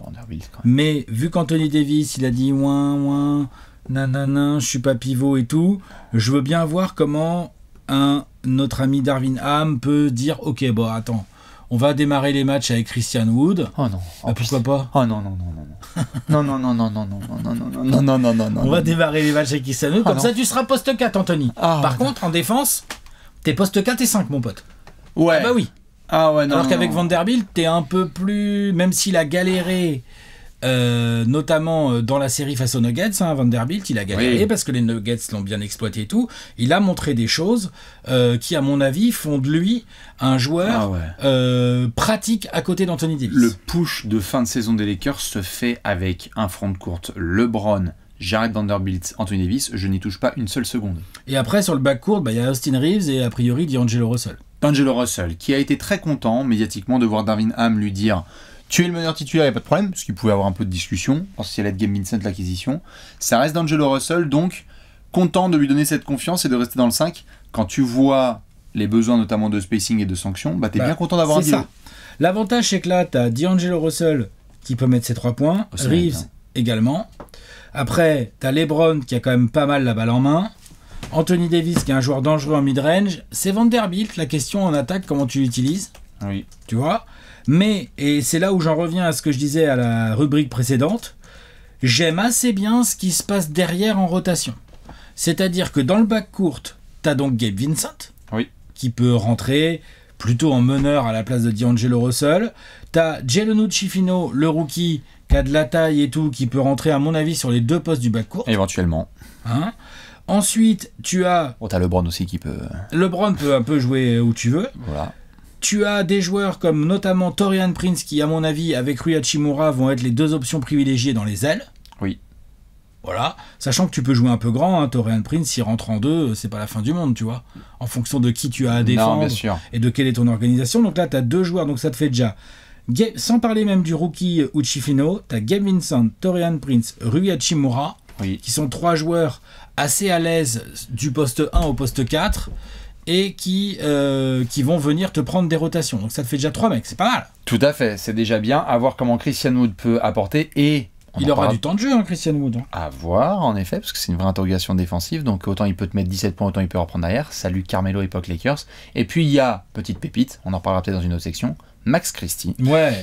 Vanderbilt quand même. Mais vu qu'Anthony Davis, il a dit ouin, nanana, je suis pas pivot et tout, je veux bien voir comment notre ami Darvin Ham peut dire ok, bon, attends, on va démarrer les matchs avec Christian Wood. Oh non. Pourquoi pas? Oh non. Non. On va démarrer les matchs avec Christian Wood. Comme ça, tu seras poste 4, Anthony. Par contre, en défense, t'es poste 4 et 5, mon pote. Ouais. Ah bah oui. Ah ouais, non. Alors qu'avec Vanderbilt, t'es un peu plus. Même s'il a galéré, notamment dans la série face aux Nuggets, Vanderbilt, il a galéré parce que les Nuggets l'ont bien exploité et tout. Il a montré des choses qui, à mon avis, font de lui un joueur pratique à côté d'Anthony Davis. Le push de fin de saison des Lakers se fait avec un front de courte LeBron, Jared Vanderbilt, Anthony Davis. Je n'y touche pas une seule seconde. Et après, sur le backcourt, il y a Austin Reeves et a priori D'Angelo Russell. D'Angelo Russell, qui a été très content médiatiquement de voir Darvin Ham lui dire « Tu es le meneur titulaire, il n'y a pas de problème », parce qu'il pouvait avoir un peu de discussion, parce qu'il allait être Gabe Vincent l'acquisition. Ça reste D'Angelo Russell, donc content de lui donner cette confiance et de rester dans le 5. Quand tu vois les besoins notamment de spacing et de sanctions, t'es bien content d'avoir un deal. L'avantage, c'est que là, t'as D'Angelo Russell qui peut mettre ses 3 points, Reeves également. Après, t'as LeBron qui a quand même pas mal la balle en main. Anthony Davis qui est un joueur dangereux en mid-range. C'est Vanderbilt, la question en attaque, comment tu l'utilises. Oui. Tu vois. Mais, et c'est là où j'en reviens à ce que je disais à la rubrique précédente, j'aime assez bien ce qui se passe derrière en rotation. C'est-à-dire que dans le backcourt, t'as donc Gabe Vincent, qui peut rentrer plutôt en meneur à la place de D'Angelo Russell. T'as Jalen Fino, le rookie, qui a de la taille et tout, qui peut rentrer à mon avis sur les 2 postes du backcourt. Éventuellement. Ensuite, tu as... t'as LeBron aussi qui peut... LeBron peut un peu jouer où tu veux. Voilà. Tu as des joueurs comme notamment Taurean Prince qui, à mon avis, avec Rui Hachimura, vont être les 2 options privilégiées dans les ailes. Oui. Voilà. Sachant que tu peux jouer un peu grand, Taurean Prince, s'il rentre en 2, c'est pas la fin du monde, tu vois. En fonction de qui tu as à défendre et de quelle est ton organisation. Donc là, tu as 2 joueurs, donc ça te fait déjà... Sans parler même du rookie Uchifino, tu as Gabe Vincent, Taurean Prince, Rui Hachimura, qui sont 3 joueurs assez à l'aise du poste 1 au poste 4 et qui vont venir te prendre des rotations. Donc ça te fait déjà 3 mecs, c'est pas mal. Tout à fait, c'est déjà bien. À voir comment Christian Wood peut apporter et... Il aura du temps de jeu, Christian Wood. À voir, en effet, parce que c'est une vraie interrogation défensive. Donc autant il peut te mettre 17 points, autant il peut reprendre derrière. Salut Carmelo, époque Lakers. Et puis il y a, petite pépite, on en reparlera peut-être dans une autre section, Max Christie,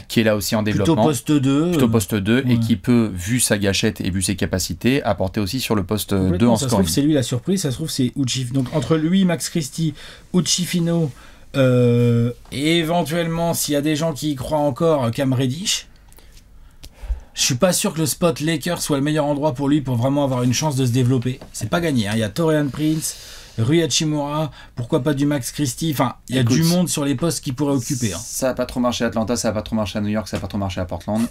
qui est là aussi en développement. Plutôt poste 2. Et qui peut, vu sa gâchette et vu ses capacités, apporter aussi sur le poste 2 en scoring. Ça se trouve, c'est lui la surprise, ça se trouve, c'est Uchifino. Donc entre lui, Max Christie, Uchifino, et éventuellement, s'il y a des gens qui y croient encore, Cam Reddish. Je suis pas sûr que le spot Lakers soit le meilleur endroit pour lui pour vraiment avoir une chance de se développer. C'est pas gagné. Il y a Taurean Prince, Rui Hachimura, pourquoi pas du Max Christie. Enfin, il y a du monde sur les postes qu'il pourrait occuper. Ça n'a pas trop marché à Atlanta, ça n'a pas trop marché à New York, ça n'a pas trop marché à Portland.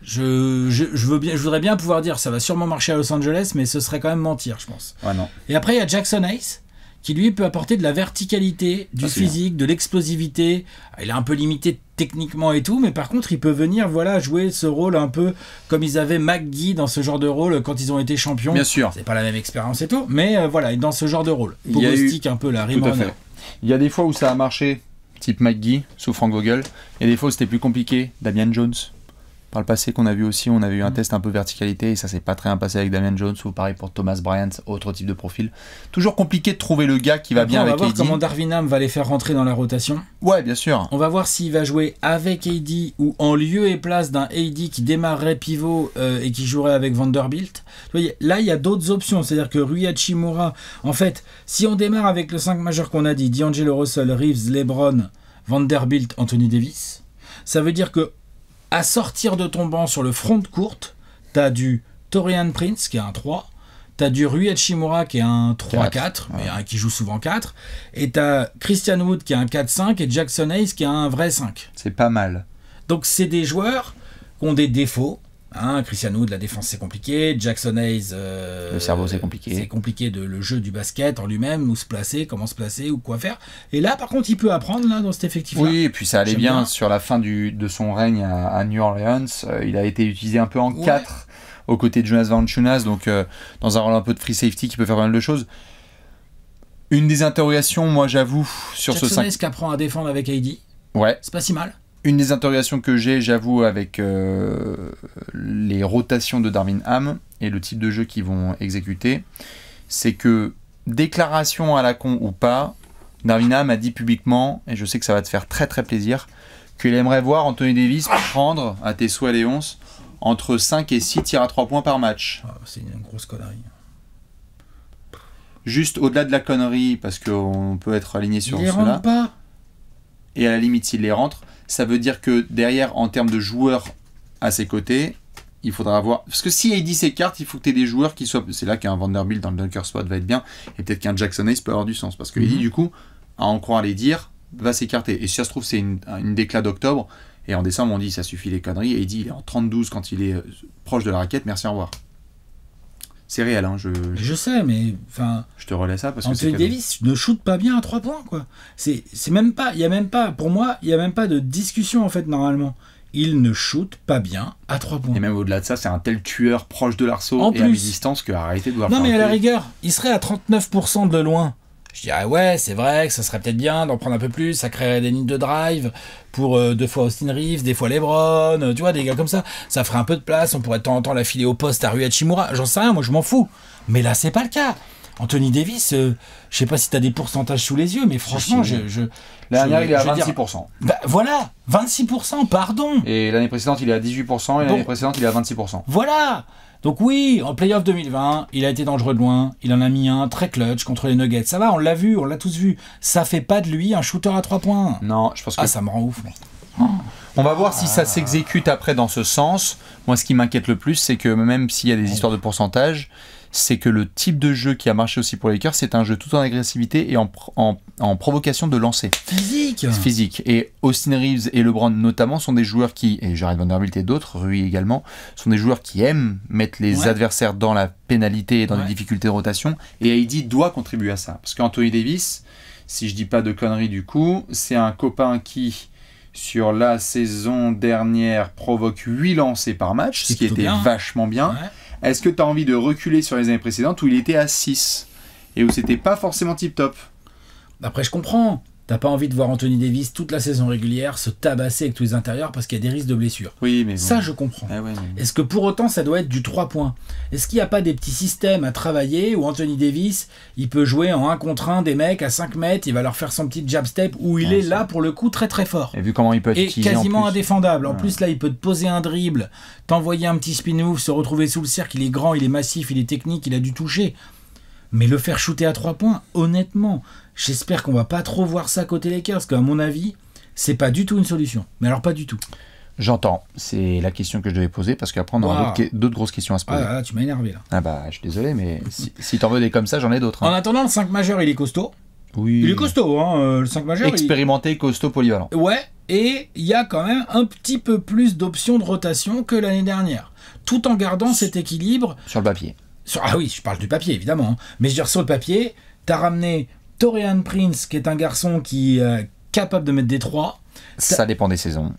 Je voudrais bien pouvoir dire ça va sûrement marcher à Los Angeles, mais ce serait quand même mentir, je pense. Ouais, non. Et après, il y a Jackson Hayes, qui lui peut apporter de la verticalité, du physique, de l'explosivité. Il est un peu limité techniquement et tout, mais par contre il peut venir jouer ce rôle un peu comme ils avaient McGee dans ce genre de rôle quand ils ont été champions. Bien sûr. C'est pas la même expérience et tout, mais dans ce genre de rôle. Pogostic un peu la rime en or. Il y a des fois où ça a marché, type McGee sous Frank Vogel, et des fois où c'était plus compliqué, Damian Jones. Par le passé qu'on a vu aussi, on avait eu un test un peu verticalité et ça s'est pas très bien passé avec Damian Jones, ou pareil pour Thomas Bryant, autre type de profil. Toujours compliqué de trouver le gars qui va bien avec AD. On va voir comment Darvin Ham va les faire rentrer dans la rotation. Ouais, bien sûr. On va voir s'il va jouer avec AD ou en lieu et place d'un AD qui démarrerait pivot et qui jouerait avec Vanderbilt. Là, il y a d'autres options, c'est-à-dire que Rui Hachimura, en fait, si on démarre avec le 5 majeur qu'on a dit, D'Angelo Russell, Reeves, LeBron, Vanderbilt, Anthony Davis, ça veut dire que à sortir de ton banc sur le front de courte, t'as du Taurean Prince qui est un 3, t'as du Rui Hachimura qui est un 3-4, mais qui joue souvent 4, et t'as Christian Wood qui est un 4-5 et Jackson Hayes qui est un vrai 5. C'est pas mal. Donc c'est des joueurs qui ont des défauts, Christian Wood, la défense c'est compliqué. Jackson Hayes, le cerveau c'est compliqué. C'est compliqué le jeu du basket en lui-même, où se placer, comment se placer, ou quoi faire. Et là, par contre, il peut apprendre là dans cet effectif-là. Oui, et puis ça allait bien sur la fin de son règne à New Orleans. Il a été utilisé un peu en 4 aux côtés de Jonas Valanciunas, donc dans un rôle un peu de free safety qui peut faire pas mal de choses. Une des interrogations, moi j'avoue, sur Jackson ce 5. Hayes qui apprend à défendre avec AD. Ouais. C'est pas si mal. Une des interrogations que j'ai, j'avoue, avec les rotations de Darvin Ham et le type de jeu qu'ils vont exécuter, c'est que, déclaration à la con ou pas, Darvin Ham a dit publiquement, et je sais que ça va te faire très très plaisir, qu'il aimerait voir Anthony Davis prendre, à tes souhaits Léonce, entre 5 et 6 tirs à 3 points par match. C'est une grosse connerie. Juste au-delà de la connerie, parce qu'on peut être aligné sur cela. Il les rentre pas. Et à la limite, s'il les rentre, ça veut dire que derrière, en termes de joueurs à ses côtés, il faudra avoir... Parce que si AD s'écarte, il faut que tu aies des joueurs qui soient... C'est là qu'un Vanderbilt dans le dunker spot va être bien, et peut-être qu'un Jackson Hayes peut avoir du sens. Parce que AD, du coup, à en croire les dires, va s'écarter. Et si ça se trouve, c'est une déclat d'octobre, et en décembre, on dit ça suffit les conneries, et AD, il est en 32 quand il est proche de la raquette, merci, au revoir. C'est réel, hein, je sais, mais enfin. Je te relais ça parce que Anthony Davis ne shoot pas bien à 3 points, quoi. C'est même pas, il y a même pas, pour moi, il y a même pas de discussion en fait normalement. Il ne shoot pas bien à 3 points. Et même au-delà de ça, c'est un tel tueur proche de l'arceau et à mi-distance que arrêtez de voir. Non mais à la rigueur, il serait à 39% de loin. Je dirais ouais, c'est vrai que ça serait peut-être bien d'en prendre un peu plus, ça créerait des lignes de drive pour 2 fois Austin Reeves, des fois LeBron, tu vois, des gars comme ça. Ça ferait un peu de place, on pourrait de temps en temps la filer au poste à Rui Hachimura, j'en sais rien, moi je m'en fous. Mais là, c'est pas le cas. Anthony Davis, je sais pas si t'as des pourcentages sous les yeux, mais franchement, l'année dernière, il est à 26%. Bah, voilà, 26%, pardon. Et l'année précédente, il est à 18%, et l'année précédente, il est à 26%. Voilà. Donc oui, en playoff 2020, il a été dangereux de loin, il en a mis un très clutch contre les Nuggets. Ça va, on l'a vu, on l'a tous vu. Ça fait pas de lui un shooter à 3 points. Non, je pense que... ça me rend ouf. On va voir si ça s'exécute après dans ce sens. Moi, ce qui m'inquiète le plus, c'est que même s'il y a des histoires de pourcentage, c'est que le type de jeu qui a marché aussi pour les Lakers, c'est un jeu tout en agressivité et en provocation de lancer. Physique. Et Austin Reeves et LeBron notamment sont des joueurs qui, et Jared Vanderbilt et d'autres, Rui également, sont des joueurs qui aiment mettre les adversaires dans la pénalité et dans les difficultés de rotation. Et AD doit contribuer à ça. Parce qu'Anthony Davis, si je dis pas de conneries du coup, c'est un copain qui... sur la saison dernière, provoque 8 lancers par match, ce qui était vachement bien. Ouais. Est-ce que tu as envie de reculer sur les années précédentes où il était à 6 et où c'était pas forcément tip-top? Après, je comprends. T'as pas envie de voir Anthony Davis toute la saison régulière se tabasser avec tous les intérieurs parce qu'il y a des risques de blessures. Oui, mais ça, je comprends. Ah ouais, Est-ce que pour autant, ça doit être du 3 points? Est-ce qu'il n'y a pas des petits systèmes à travailler où Anthony Davis, il peut jouer en 1 contre 1 des mecs à 5 mètres, il va leur faire son petit jab step où il est là pour le coup très très fort. Et vu comment il peut être utilisé quasiment en plus. Indéfendable. En plus, là, il peut te poser un dribble, t'envoyer un petit spin-off, se retrouver sous le cercle, il est grand, il est massif, il est technique, il a du toucher. Mais le faire shooter à 3 points, honnêtement, j'espère qu'on va pas trop voir ça côté Lakers, parce qu'à mon avis, c'est pas du tout une solution. Mais alors pas du tout. J'entends, c'est la question que je devais poser, parce qu'après on aura d'autres grosses questions à se poser. Ah, tu m'as énervé là. Ah bah, je suis désolé, mais si t'en veux des comme ça, j'en ai d'autres. En attendant, le 5 majeur, il est costaud. Oui. Il est costaud, hein, le 5 majeur. Expérimenté, costaud, polyvalent. Ouais, et il y a quand même un petit peu plus d'options de rotation que l'année dernière, tout en gardant cet équilibre. Sur le papier. Ah oui, je parle du papier, évidemment. Hein. Mais je veux dire, sur le papier, t'as ramené Taurean Prince, qui est un garçon qui est capable de mettre des 3. Ça dépend des saisons.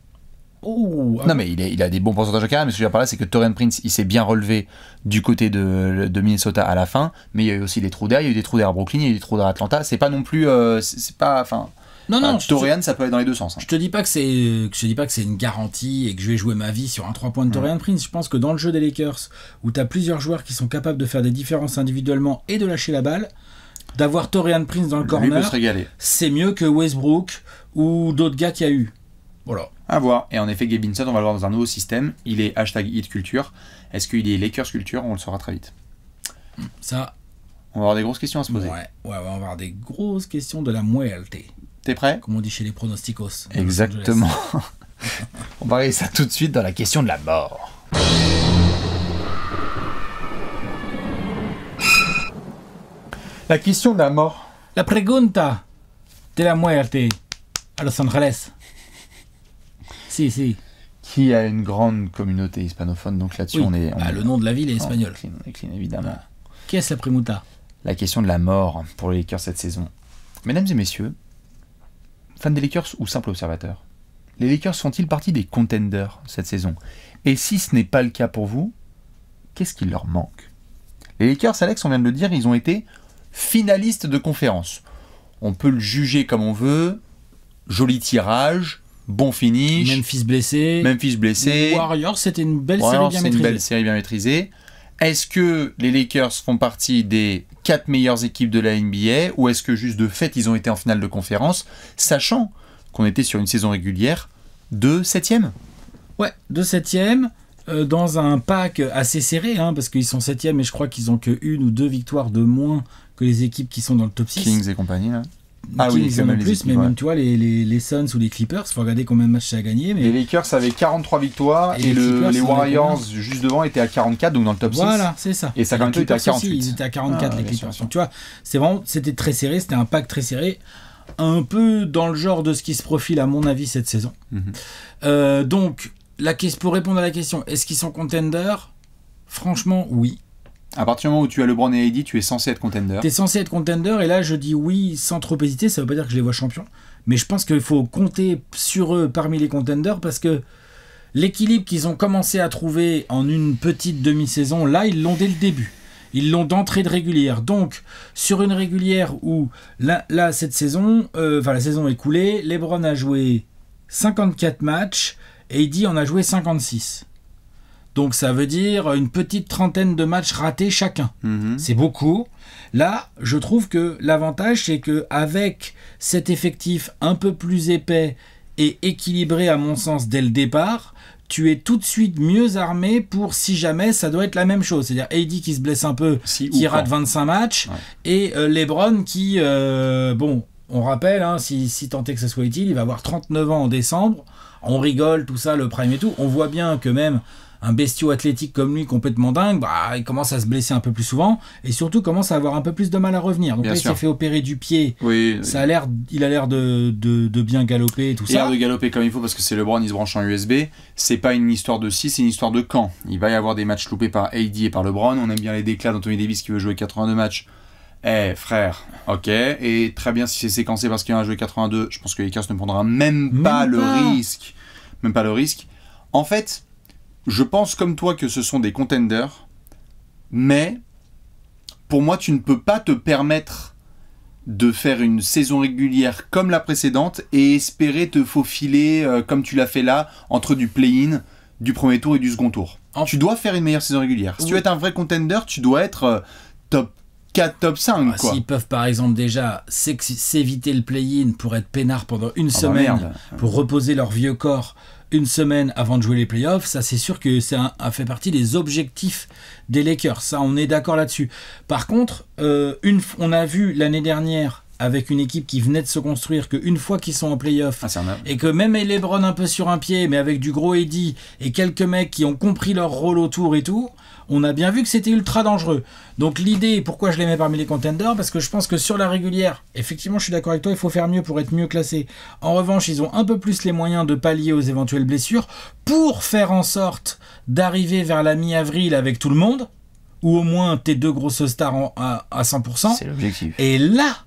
Oh, non, mais il a des bons pourcentages de carrière, mais ce que je veux dire par là, c'est que Taurean Prince, il s'est bien relevé du côté de Minnesota à la fin, mais il y a eu aussi des trous d'air, il y a eu des trous d'air à Brooklyn, il y a eu des trous d'air à Atlanta. C'est pas non plus... c'est pas... Enfin... Non, Taurean, ça peut aller dans les deux sens. Hein. Je te dis pas que c'est une garantie et que je vais jouer ma vie sur un 3 points de Taurean Prince. Je pense que dans le jeu des Lakers, où tu as plusieurs joueurs qui sont capables de faire des différences individuellement et de lâcher la balle, d'avoir Taurean Prince dans le corner, c'est mieux que Westbrook ou d'autres gars qu'il y a eu. Voilà. À voir. Et en effet, Gabe Vincent, on va le voir dans un nouveau système. Il est #HitCulture. Est-ce qu'il est Lakers Culture? On le saura très vite. Ça. On va avoir des grosses questions à se poser. Ouais, on va avoir des grosses questions de la muerte. T'es prêt? Comme on dit chez les pronosticos. Exactement. On va regarder ça tout de suite dans la question de la mort. La question de la mort. La pregunta de la muerte à Los Angeles. Si. qui a une grande communauté hispanophone, donc là-dessus Oui. on est... Le nom de la ville est espagnol. On est clean, évidemment. Qu'est-ce la Primuta? La question de la mort pour les Lakers cette saison. Mesdames et messieurs, fans des Lakers ou simples observateurs, les Lakers font-ils partie des contenders cette saison? Et si ce n'est pas le cas pour vous, qu'est-ce qu'il leur manque? Les Lakers, Alex, on vient de le dire, ils ont été finalistes de conférence. On peut le juger comme on veut, joli tirage, bon finish, Memphis blessé. Warriors, c'était une belle série bien c'est maîtrisée. une belle série bien maîtrisée. Est-ce que les Lakers font partie des 4 meilleures équipes de la NBA ou est-ce que juste de fait ils ont été en finale de conférence, sachant qu'on était sur une saison régulière de 7e? Ouais, de 7e, dans un pack assez serré, parce qu'ils sont 7e et je crois qu'ils ont que 1 ou 2 victoires de moins que les équipes qui sont dans le top 6. Kings et compagnie, là. Ils en ont plus, mais même tu vois, les Suns ou les Clippers, il faut regarder combien de matchs ça a gagné. Mais... Les Lakers avaient 43 victoires et les Warriors juste devant étaient à 44, donc dans le top 6. Voilà, c'est ça. Et Sacramento était à 48. Ils étaient à 44 les Clippers. Donc tu vois, c'était très serré, c'était un pack très serré, un peu dans le genre de ce qui se profile à mon avis cette saison. Donc, pour répondre à la question, est-ce qu'ils sont contenders? Franchement, oui. À partir du moment où tu as LeBron et AD, tu es censé être contender. T'es censé être contender, et là je dis oui sans trop hésiter, ça veut pas dire que je les vois champions, mais je pense qu'il faut compter sur eux parmi les contenders, parce que l'équilibre qu'ils ont commencé à trouver en une petite demi-saison, là ils l'ont dès le début. Ils l'ont d'entrée de régulière. Donc, sur une régulière où, là cette saison, la saison écoulée, LeBron a joué 54 matchs, et AD en a joué 56. Donc ça veut dire une petite trentaine de matchs ratés chacun. C'est beaucoup. Là, je trouve que l'avantage, c'est qu'avec cet effectif un peu plus épais et équilibré à mon sens dès le départ, tu es tout de suite mieux armé pour si jamais ça doit être la même chose. C'est-à-dire AD qui se blesse un peu, qui rate 25 matchs, et LeBron qui, on rappelle, si tant est que ça soit utile, il va avoir 39 ans en décembre. On rigole, tout ça, le prime et tout. On voit bien que même un bestiau athlétique comme lui, complètement dingue, il commence à se blesser un peu plus souvent et surtout commence à avoir un peu plus de mal à revenir. Donc là, il s'est fait opérer du pied. Il a l'air de bien galoper et tout ça. Il a l'air de galoper comme il faut parce que c'est LeBron, il se branche en USB. C'est pas une histoire de si, c'est une histoire de quand. Il va y avoir des matchs loupés par AD et par LeBron. On aime bien les déclats d'Anthony Davis qui veut jouer 82 matchs. Frère, ok, et très bien si c'est séquencé parce qu'il y a un jeu 82, je pense que les Lakers ne prendront même pas le risque. Même pas le risque. En fait, je pense comme toi que ce sont des contenders, mais pour moi, tu ne peux pas te permettre de faire une saison régulière comme la précédente et espérer te faufiler comme tu l'as fait là, entre du play-in, du premier tour et du second tour. Tu dois faire une meilleure saison régulière. Si tu veux être un vrai contender, tu dois être top 4, top 5. Quoi. S'ils peuvent par exemple déjà s'éviter le play-in pour être peinard pendant une semaine, pour reposer leur vieux corps une semaine avant de jouer les playoffs, ça c'est sûr que ça fait partie des objectifs des Lakers. Ça, on est d'accord là-dessus. Par contre, on a vu l'année dernière avec une équipe qui venait de se construire qu'une fois qu'ils sont en playoff et que même LeBron un peu sur un pied, mais avec du gros AD et quelques mecs qui ont compris leur rôle autour et tout, on a bien vu que c'était ultra dangereux. Donc l'idée, pourquoi je les mets parmi les contenders, parce que je pense que sur la régulière, effectivement je suis d'accord avec toi, il faut faire mieux pour être mieux classé. En revanche, ils ont un peu plus les moyens de pallier aux éventuelles blessures pour faire en sorte d'arriver vers la mi-avril avec tout le monde, ou au moins tes deux grosses stars à 100%. C'est l'objectif. Et là,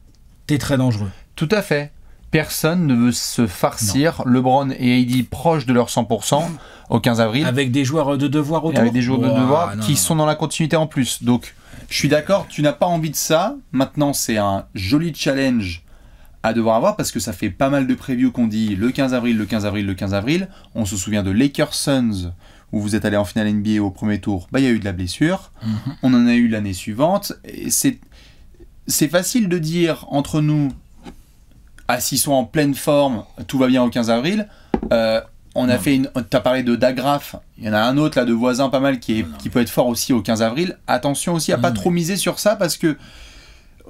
t'es très dangereux. Tout à fait. Personne ne veut se farcir LeBron et AD proches de leur 100% au 15 avril. Avec des joueurs de devoir autour. Avec des joueurs de devoir qui sont dans la continuité en plus. Donc, je suis d'accord, tu n'as pas envie de ça. Maintenant, c'est un joli challenge à devoir avoir parce que ça fait pas mal de previews qu'on dit le 15 avril, le 15 avril, le 15 avril. On se souvient de Lakers Suns où vous êtes allé en finale NBA au premier tour. Il y a eu de la blessure. On en a eu l'année suivante. Et c'est facile de dire entre nous, s'ils sont en pleine forme, tout va bien au 15 avril. On a fait t'as parlé de Dagraf, il y en a un autre là de voisin pas mal qui peut être fort aussi au 15 avril. Attention aussi à pas trop miser sur ça parce que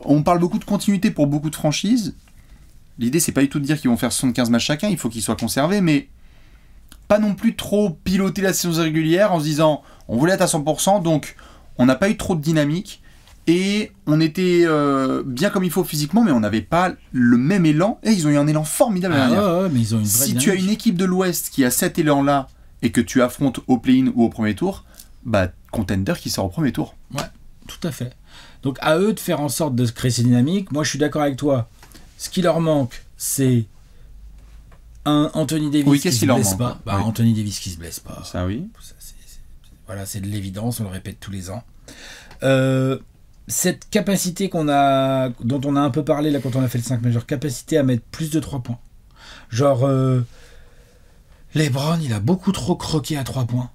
on parle beaucoup de continuité pour beaucoup de franchises. L'idée c'est pas du tout de dire qu'ils vont faire 75 matchs chacun, il faut qu'ils soient conservés, mais pas non plus trop piloter la saison régulière en se disant on voulait être à 100%, donc on n'a pas eu trop de dynamique. Et on était bien comme il faut physiquement, mais on n'avait pas le même élan. Et ils ont eu un élan formidable l'année dernière. Mais ils ont une vraie si dynamique. tu as une équipe de l'Ouest qui a cet élan-là et que tu affrontes au play-in ou au premier tour, bah contender qui sort au premier tour. Ouais, tout à fait. Donc à eux de faire en sorte de créer ces dynamiques. Moi je suis d'accord avec toi. Ce qui leur manque, c'est un Anthony Davis qui se blesse pas. Bah, oui. Anthony Davis qui se blesse pas. Ça oui. Ça, voilà, c'est de l'évidence, on le répète tous les ans. Cette capacité dont on a un peu parlé là quand on a fait le 5 majeur, capacité à mettre plus de 3 points. Genre, LeBron, il a beaucoup trop croqué à 3 points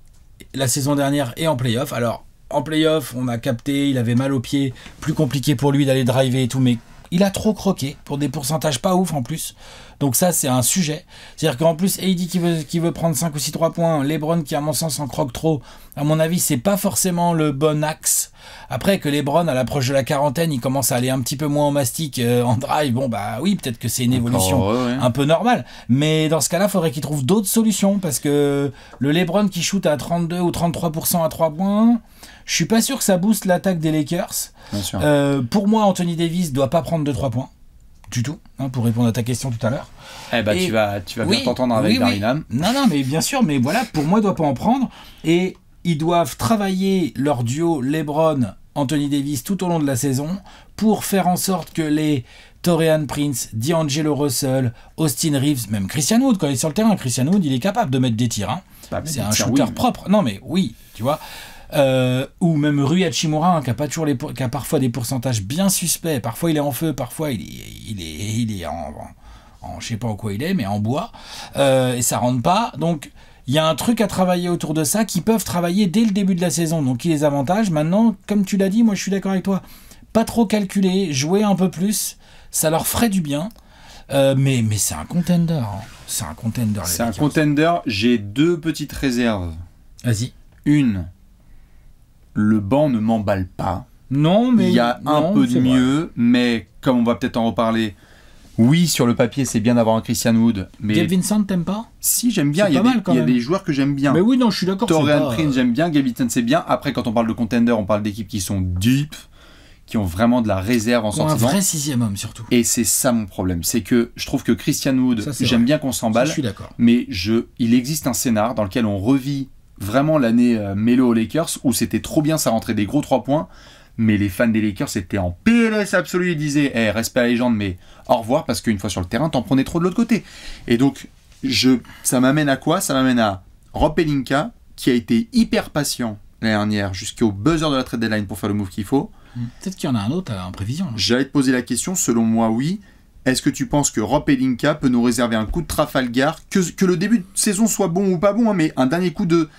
la saison dernière et en playoff. Alors, en playoff, on a capté, il avait mal aux pieds, plus compliqué pour lui d'aller driver et tout, mais il a trop croqué pour des pourcentages pas ouf en plus. Donc ça, c'est un sujet. C'est-à-dire qu'en plus, AD qui veut prendre 5 ou 6 3 points, LeBron qui, à mon sens, en croque trop, à mon avis, c'est pas forcément le bon axe. Après, que LeBron, à l'approche de la quarantaine, il commence à aller un petit peu moins en mastic, en drive, bon, bah oui, peut-être que c'est une évolution un peu normale. Mais dans ce cas-là, il faudrait qu'il trouve d'autres solutions, parce que le LeBron qui shoot à 32 ou 33% à 3 points, je suis pas sûr que ça booste l'attaque des Lakers. Bien sûr. Pour moi, Anthony Davis doit pas prendre de 3 points. Du tout, hein, pour répondre à ta question tout à l'heure. Eh ben, tu vas bien t'entendre avec Darinam. Non, mais bien sûr, mais voilà, pour moi, il ne doit pas en prendre. Et ils doivent travailler leur duo LeBron-Anthony Davis tout au long de la saison pour faire en sorte que les Taurean Prince, D'Angelo Russell, Austin Reeves, même Christian Wood, quand il est sur le terrain, Christian Wood, il est capable de mettre des tirs. Hein. C'est un shooter propre. Non, mais oui, tu vois. Ou même Rui Hachimura, hein, qui a parfois des pourcentages bien suspects. Parfois il est en feu, parfois il est en je sais pas en quoi il est, mais en bois, et ça rentre pas. Donc il y a un truc à travailler autour de ça, qui peuvent travailler dès le début de la saison, donc qui les avantage. Maintenant, comme tu l'as dit, moi je suis d'accord avec toi, pas trop calculer, jouer un peu plus, ça leur ferait du bien. Mais c'est un contender, hein. C'est un contender. C'est un contender. J'ai 2 petites réserves. Vas-y. Une, le banc ne m'emballe pas. Non, mais... Il y a un peu de mieux, mais comme on va peut-être en reparler, oui, sur le papier, c'est bien d'avoir un Christian Wood. Mais... Gabe Vincent, t'aimes pas? Si, j'aime bien. Il y a des joueurs que j'aime bien. Mais oui, non, je suis d'accord. Taurean Prince, j'aime bien. Gabe Vincent, c'est bien. Après, quand on parle de contender, on parle d'équipes qui sont deep, qui ont vraiment de la réserve en sortie. Un vrai 6e homme, surtout. Et c'est ça mon problème. C'est que je trouve que Christian Wood, j'aime bien qu'on s'emballe. Je suis d'accord. Mais il existe un scénar dans lequel on revit vraiment l'année Melo aux Lakers où c'était trop bien, ça rentrait des gros 3 points, mais les fans des Lakers étaient en PLS absolu, ils disaient respect à la légende, mais au revoir, parce qu'une fois sur le terrain t'en prenais trop de l'autre côté. Et donc ça m'amène à quoi? Ça m'amène à Rob Pelinka, qui a été hyper patient l'année dernière jusqu'au buzzer de la trade deadline pour faire le move qu'il faut. Peut-être qu'il y en a un autre en prévision. J'allais te poser la question, selon moi oui. Est-ce que tu penses que Rob Pelinka peut nous réserver un coup de Trafalgar, que le début de saison soit bon ou pas bon, hein, mais un dernier coup de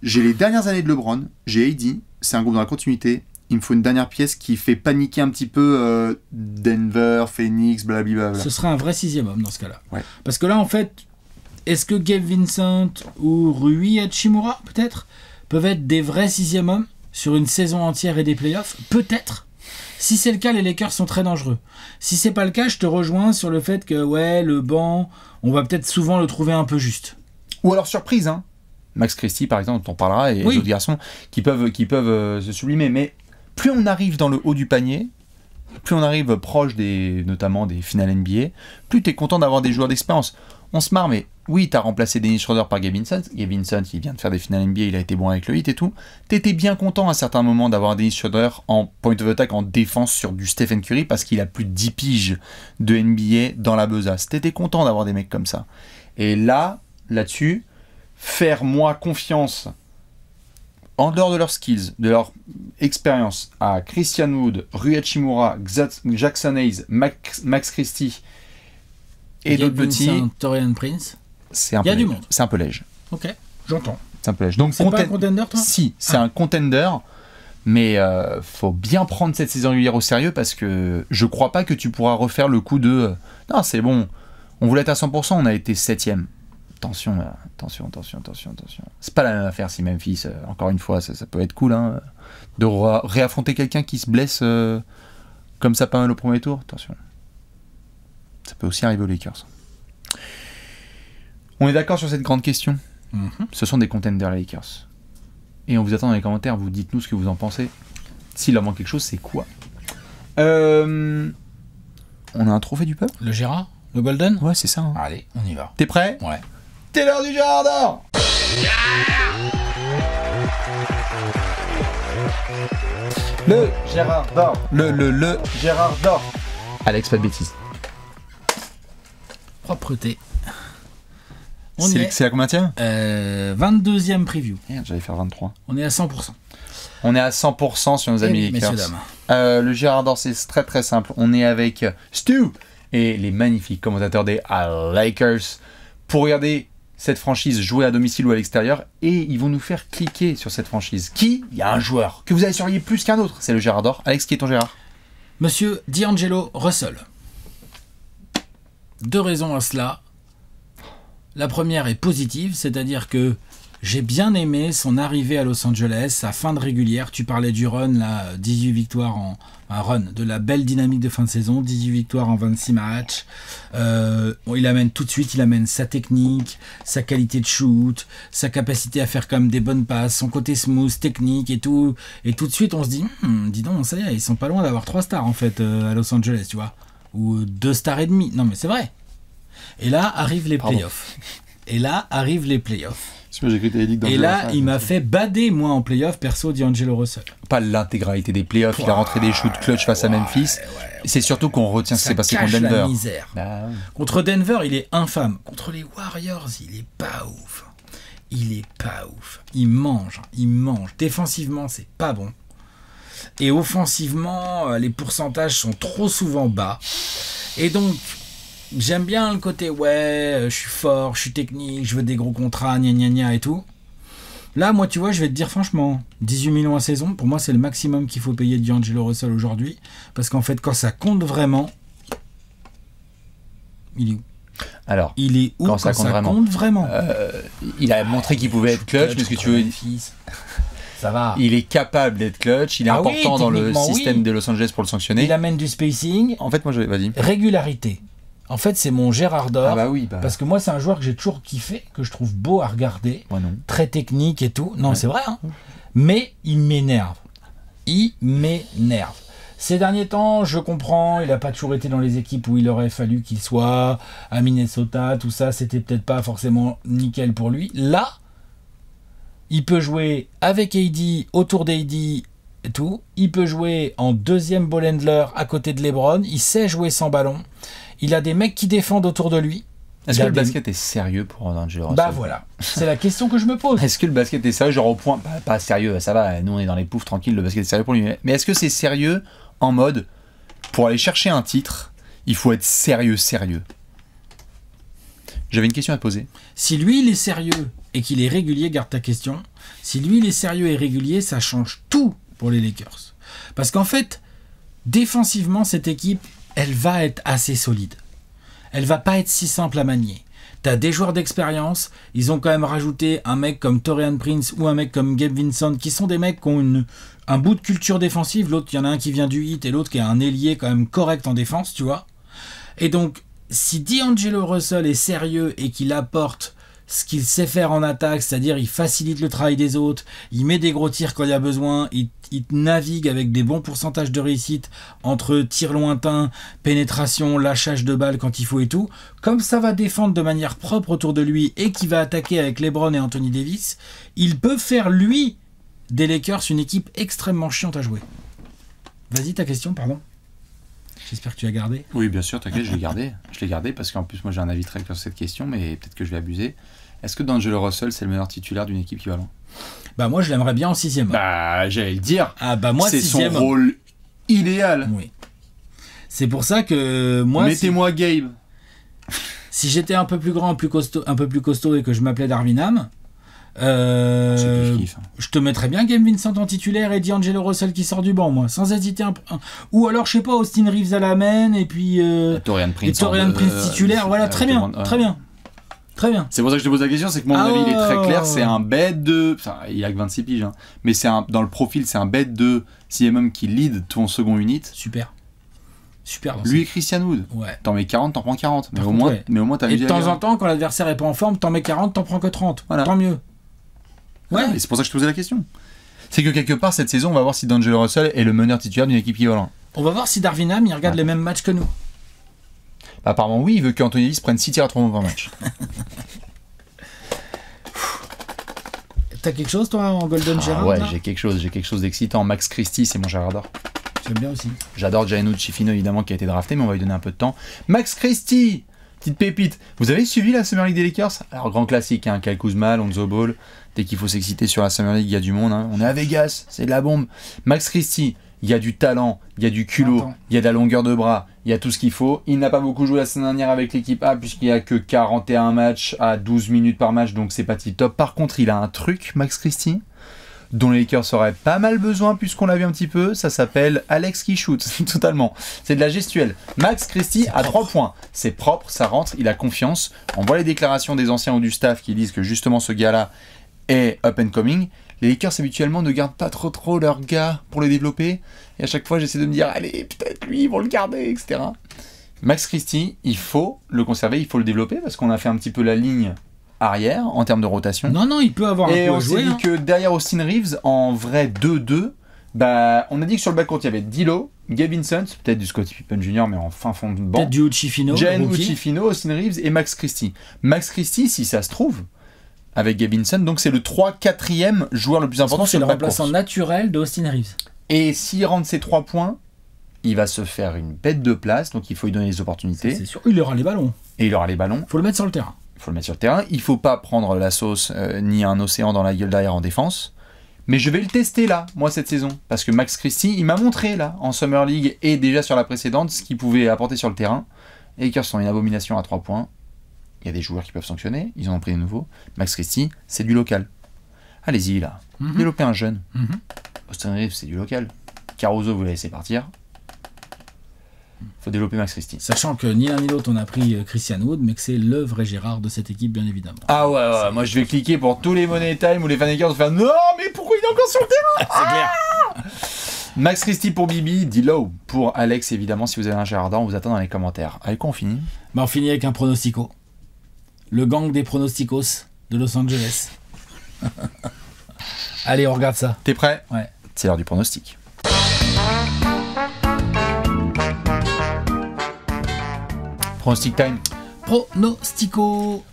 j'ai les dernières années de LeBron, j'ai AD, c'est un groupe dans la continuité, il me faut une dernière pièce qui fait paniquer un petit peu Denver, Phoenix, blablabla. Ce serait un vrai 6e homme dans ce cas-là. Ouais. Parce que là, en fait, est-ce que Gabe Vincent ou Rui Hachimura, peut-être, peuvent être des vrais 6e hommes sur une saison entière et des playoffs? Peut-être. Si c'est le cas, les Lakers sont très dangereux. Si c'est pas le cas, je te rejoins sur le fait que le banc, on va peut-être souvent le trouver un peu juste. Ou alors surprise, hein. Max Christie par exemple, dont on parlera, et d'autres garçons qui peuvent se sublimer. Mais plus on arrive dans le haut du panier, plus on arrive proche notamment des finales NBA, plus tu es content d'avoir des joueurs d'expérience. On se marre, mais oui, tu as remplacé Dennis Schroeder par Gabe Vincent. Gabe Vincent, il vient de faire des finales NBA, il a été bon avec le Heat et tout. T'étais bien content à certains moments d'avoir Dennis Schroeder en point of attack, en défense sur du Stephen Curry, parce qu'il a plus de 10 piges de NBA dans la besace. T'étais content d'avoir des mecs comme ça. Et là-dessus, faire moi confiance en dehors de leurs skills, de leur expérience, à Christian Wood, Rui Hachimura, Jackson Hayes, Max Christie et d'autres petits. Taurean Prince. C'est un peu léger. C'est un peu léger. Ok, j'entends. C'est un peu léger. Donc c'est pas un contender, toi? Si, c'est un contender, mais faut bien prendre cette saison régulière au sérieux, parce que je crois pas que tu pourras refaire le coup de non, c'est bon, on voulait être à 100%, on a été 7ème. Attention. C'est pas la même affaire si Memphis, encore une fois, ça peut être cool, hein, de réaffronter quelqu'un qui se blesse comme ça pas mal au premier tour. Attention. Ça peut aussi arriver aux Lakers. On est d'accord sur cette grande question. Ce sont des contenders, les Lakers. Et on vous attend dans les commentaires, vous dites-nous ce que vous en pensez. S'il leur manque quelque chose, c'est quoi? On a un trophée du peuple? Le Gérard? Le Golden? Ouais, c'est ça. Hein. Allez, on y va. T'es prêt? Ouais. C'est l'heure du Gérard d'or. Le Gérard d'or. Le Gérard d'or. Alex, pas de bêtises. Propreté. C'est à combien tiens 22e preview. Merde, j'allais faire 23. On est à 100%. On est à 100% sur nos amis Lakers. Messieurs, dames. Le Gérard d'or, c'est très très simple. On est avec Stu et les magnifiques commentateurs des Lakers pour regarder cette franchise jouer à domicile ou à l'extérieur, et ils vont nous faire cliquer sur cette franchise. Il y a un joueur que vous allez surveiller plus qu'un autre, c'est le Gérard d'or. Alex, qui est ton Gérard? Monsieur D'Angelo Russell. 2 raisons à cela. La première est positive, c'est-à-dire que j'ai bien aimé son arrivée à Los Angeles, sa fin de régulière. Tu parlais du run, là, 18 victoires de la belle dynamique de fin de saison, 18 victoires en 26 matchs. Il amène tout de suite, il amène sa technique, sa qualité de shoot, sa capacité à faire comme des bonnes passes, son côté smooth, technique et tout. Et tout de suite, on se dit, dis donc, ça y est, ils sont pas loin d'avoir 3 stars en fait à Los Angeles, tu vois. Ou 2 stars et demi. Non mais c'est vrai. Et là arrivent les playoffs. Et là, il m'a fait bader, moi, en playoff, perso, D'Angelo Russell. Pas l'intégralité des playoffs, il a rentré des shoots clutch face à Memphis. C'est surtout qu'on retient ce qui s'est passé contre Denver. La misère. Oui. Contre Denver, il est infâme. Contre les Warriors, il est pas ouf. Il mange. Défensivement, c'est pas bon. Et offensivement, les pourcentages sont trop souvent bas. Et donc... j'aime bien le côté, je suis fort, je suis technique, je veux des gros contrats, gna et tout. Là, moi, tu vois, je vais te dire franchement, 18 millions à saison, pour moi, c'est le maximum qu'il faut payer D'Angelo Russell aujourd'hui. Parce qu'en fait, quand ça compte vraiment, il est où? Alors, il est où quand ça compte vraiment il a montré qu'il pouvait être clutch, mais ce que tu veux... Ça va. Il est capable d'être clutch, il est important dans le système de Los Angeles pour le sanctionner. Il amène du spacing. En fait, moi, vas-y. Régularité. En fait, c'est mon Gérard d'or. Oui. Parce que moi, c'est un joueur que j'ai toujours kiffé, que je trouve beau à regarder. Moi non. Très technique et tout. Non, c'est vrai. Hein. Mais il m'énerve. Ces derniers temps, je comprends, il n'a pas toujours été dans les équipes où il aurait fallu qu'il soit. À Minnesota, tout ça, c'était peut-être pas forcément nickel pour lui. Là, il peut jouer avec AD, autour d'AD et tout. Il peut jouer en deuxième ball handler à côté de LeBron. Il sait jouer sans ballon. Il a des mecs qui défendent autour de lui. Est-ce que le basket est sérieux pour D'Angelo Russell? Voilà, c'est la question que je me pose. Est-ce que le basket est sérieux, genre au point, pas sérieux, ça va, nous on est dans les poufs tranquilles, le basket est sérieux pour lui. Mais est-ce que c'est sérieux en mode, pour aller chercher un titre, il faut être sérieux? J'avais une question à te poser. Si lui il est sérieux et qu'il est régulier, garde ta question. Si lui il est sérieux et régulier, ça change tout pour les Lakers. Parce qu'en fait, défensivement, cette équipe, elle va être assez solide. Elle va pas être si simple à manier. T'as des joueurs d'expérience, ils ont quand même rajouté un mec comme Taurean Prince ou un mec comme Gabe Vincent, qui sont des mecs qui ont un bout de culture défensive. L'autre, il y en a un qui vient du Heat et l'autre qui est un ailier quand même correct en défense, tu vois. Et donc, si D'Angelo Russell est sérieux et qu'il apporte ce qu'il sait faire en attaque, c'est-à-dire il facilite le travail des autres, il met des gros tirs quand il y a besoin, il navigue avec des bons pourcentages de réussite entre tirs lointains, pénétration, lâchage de balles quand il faut et tout, comme ça va défendre de manière propre autour de lui et qu'il va attaquer avec LeBron et Anthony Davis, il peut faire lui des Lakers une équipe extrêmement chiante à jouer. Vas-y, ta question, pardon. J'espère que tu as gardé. Oui, bien sûr, t'inquiète, je l'ai gardé. Je l'ai gardé parce qu'en plus, moi, j'ai un avis très clair sur cette question, mais peut-être que je vais abuser. Est-ce que D'Angelo Russell, c'est le meilleur titulaire d'une équipe qui va loin? Moi, je l'aimerais bien en 6e. J'allais le dire. Moi, c'est 6e. Son rôle idéal. Oui. C'est pour ça que moi... Mettez-moi Gabe. Si j'étais un peu plus grand, un peu plus costaud et que je m'appelais Darvin Ham, je te mettrais bien Gabe Vincent en titulaire et D'Angelo Russell qui sort du banc, moi, sans hésiter. Ou alors, je sais pas, Austin Reeves à la main et puis Taurean Prince titulaire. Voilà, très bien. C'est pour ça que je te pose la question, c'est que mon avis il est très clair, c'est un bête de... Enfin, il a que 26 piges, hein, mais dans le profil, c'est un bête de CMM qui lead ton second unit. Super. Lui et Christian Wood. Ouais. T'en mets 40, t'en prends 40. Mais au moins, t'as et de temps en temps, quand l'adversaire est pas en forme, t'en mets 40, t'en prends que 30. Voilà. Tant mieux. Ouais. Et c'est pour ça que je te posais la question. C'est que quelque part, cette saison, on va voir si D'Angelo Russell est le meneur titulaire d'une équipe qui va loin. On va voir si Darvin Ham, il regarde les mêmes matchs que nous. Apparemment, oui, il veut qu'Anthony Davis prenne 6 tirs à 3 points par match. t'as quelque chose toi en Golden Gerrard Ouais, là j'ai quelque chose d'excitant. Max Christie, c'est mon Gerrard d'or. J'aime bien aussi. J'adore Gianluigi Fino évidemment qui a été drafté, mais on va lui donner un peu de temps. Max Christie, petite pépite. Vous avez suivi la Summer League des Lakers? Alors grand classique, hein, Kyle Kuzma, Lonzo Ball. Dès qu'il faut s'exciter sur la Summer League, il y a du monde. Hein. On est à Vegas, c'est de la bombe. Max Christie, il y a du talent, il y a du culot, il y a de la longueur de bras, il y a tout ce qu'il faut. Il n'a pas beaucoup joué la semaine dernière avec l'équipe A puisqu'il n'y a que 41 matchs à 12 minutes par match, donc c'est pas tip top. Par contre, il a un truc, Max Christie, dont les Lakers auraient pas mal besoin puisqu'on l'a vu un petit peu, ça s'appelle Alex qui shoot, totalement. C'est de la gestuelle. Max Christie à 3 points, c'est propre, ça rentre, il a confiance. On voit les déclarations des anciens ou du staff qui disent que justement ce gars-là est up and coming. Les Lakers habituellement ne gardent pas trop leur gars pour le développer, et à chaque fois j'essaie de me dire allez peut-être lui ils vont le garder, etc. Max Christie, il faut le conserver, il faut le développer parce qu'on a fait un petit peu la ligne arrière en termes de rotation. Non, il peut avoir un et peu on à jouer. s'est dit que derrière Austin Reeves, en vrai 2-2, bah, on a dit que sur le backcourt il y avait D'Lo, Gabe Vincent, peut-être du Scottie Pippen Jr. mais en fin fond de banc. Peut-être du Uchifino. Jen Uchifino, Austin Reeves et Max Christie. Max Christie, si ça se trouve, avec Gabe Vincent, donc c'est le 3-4e joueur le plus important. C'est le remplaçant naturel d'Austin Reeves. Et s'il rentre ses 3 points, il va se faire une bête de place, donc il faut lui donner les opportunités. C'est sûr, il aura les ballons. Et il aura les ballons. Faut le mettre sur le terrain. Il faut le mettre sur le terrain. Il ne faut pas prendre la sauce ni un océan dans la gueule derrière en défense. Mais je vais le tester là, moi, cette saison. Parce que Max Christie, il m'a montré là, en Summer League et déjà sur la précédente, ce qu'il pouvait apporter sur le terrain. Et les Lakers sont une abomination à 3 points. Il y a des joueurs qui peuvent sanctionner, ils en ont pris de nouveaux. Max Christie, c'est du local. Allez-y là, développez un jeune. Austin Reeves, c'est du local. Caruso, vous l'avez laissé partir. Faut développer Max Christie. Sachant que ni l'un ni l'autre on a pris Christian Wood, mais que c'est le vrai Gérard de cette équipe, bien évidemment. Ah ouais, moi je vais cliquer pour tous les Money Time où les fans des Lakers vont faire non, mais pourquoi il est encore sur le terrain? C'est clair. Max Christie pour Bibi, D'Lo pour Alex, évidemment. Si vous avez un Gérard d'or, on vous attend dans les commentaires. Avec quoi on finit? Bah on finit avec un pronostico. Le gang des pronosticos de Los Angeles. Allez, on regarde ça. T'es prêt? Ouais. C'est l'heure du pronostic. Pronostic time. Pronostico.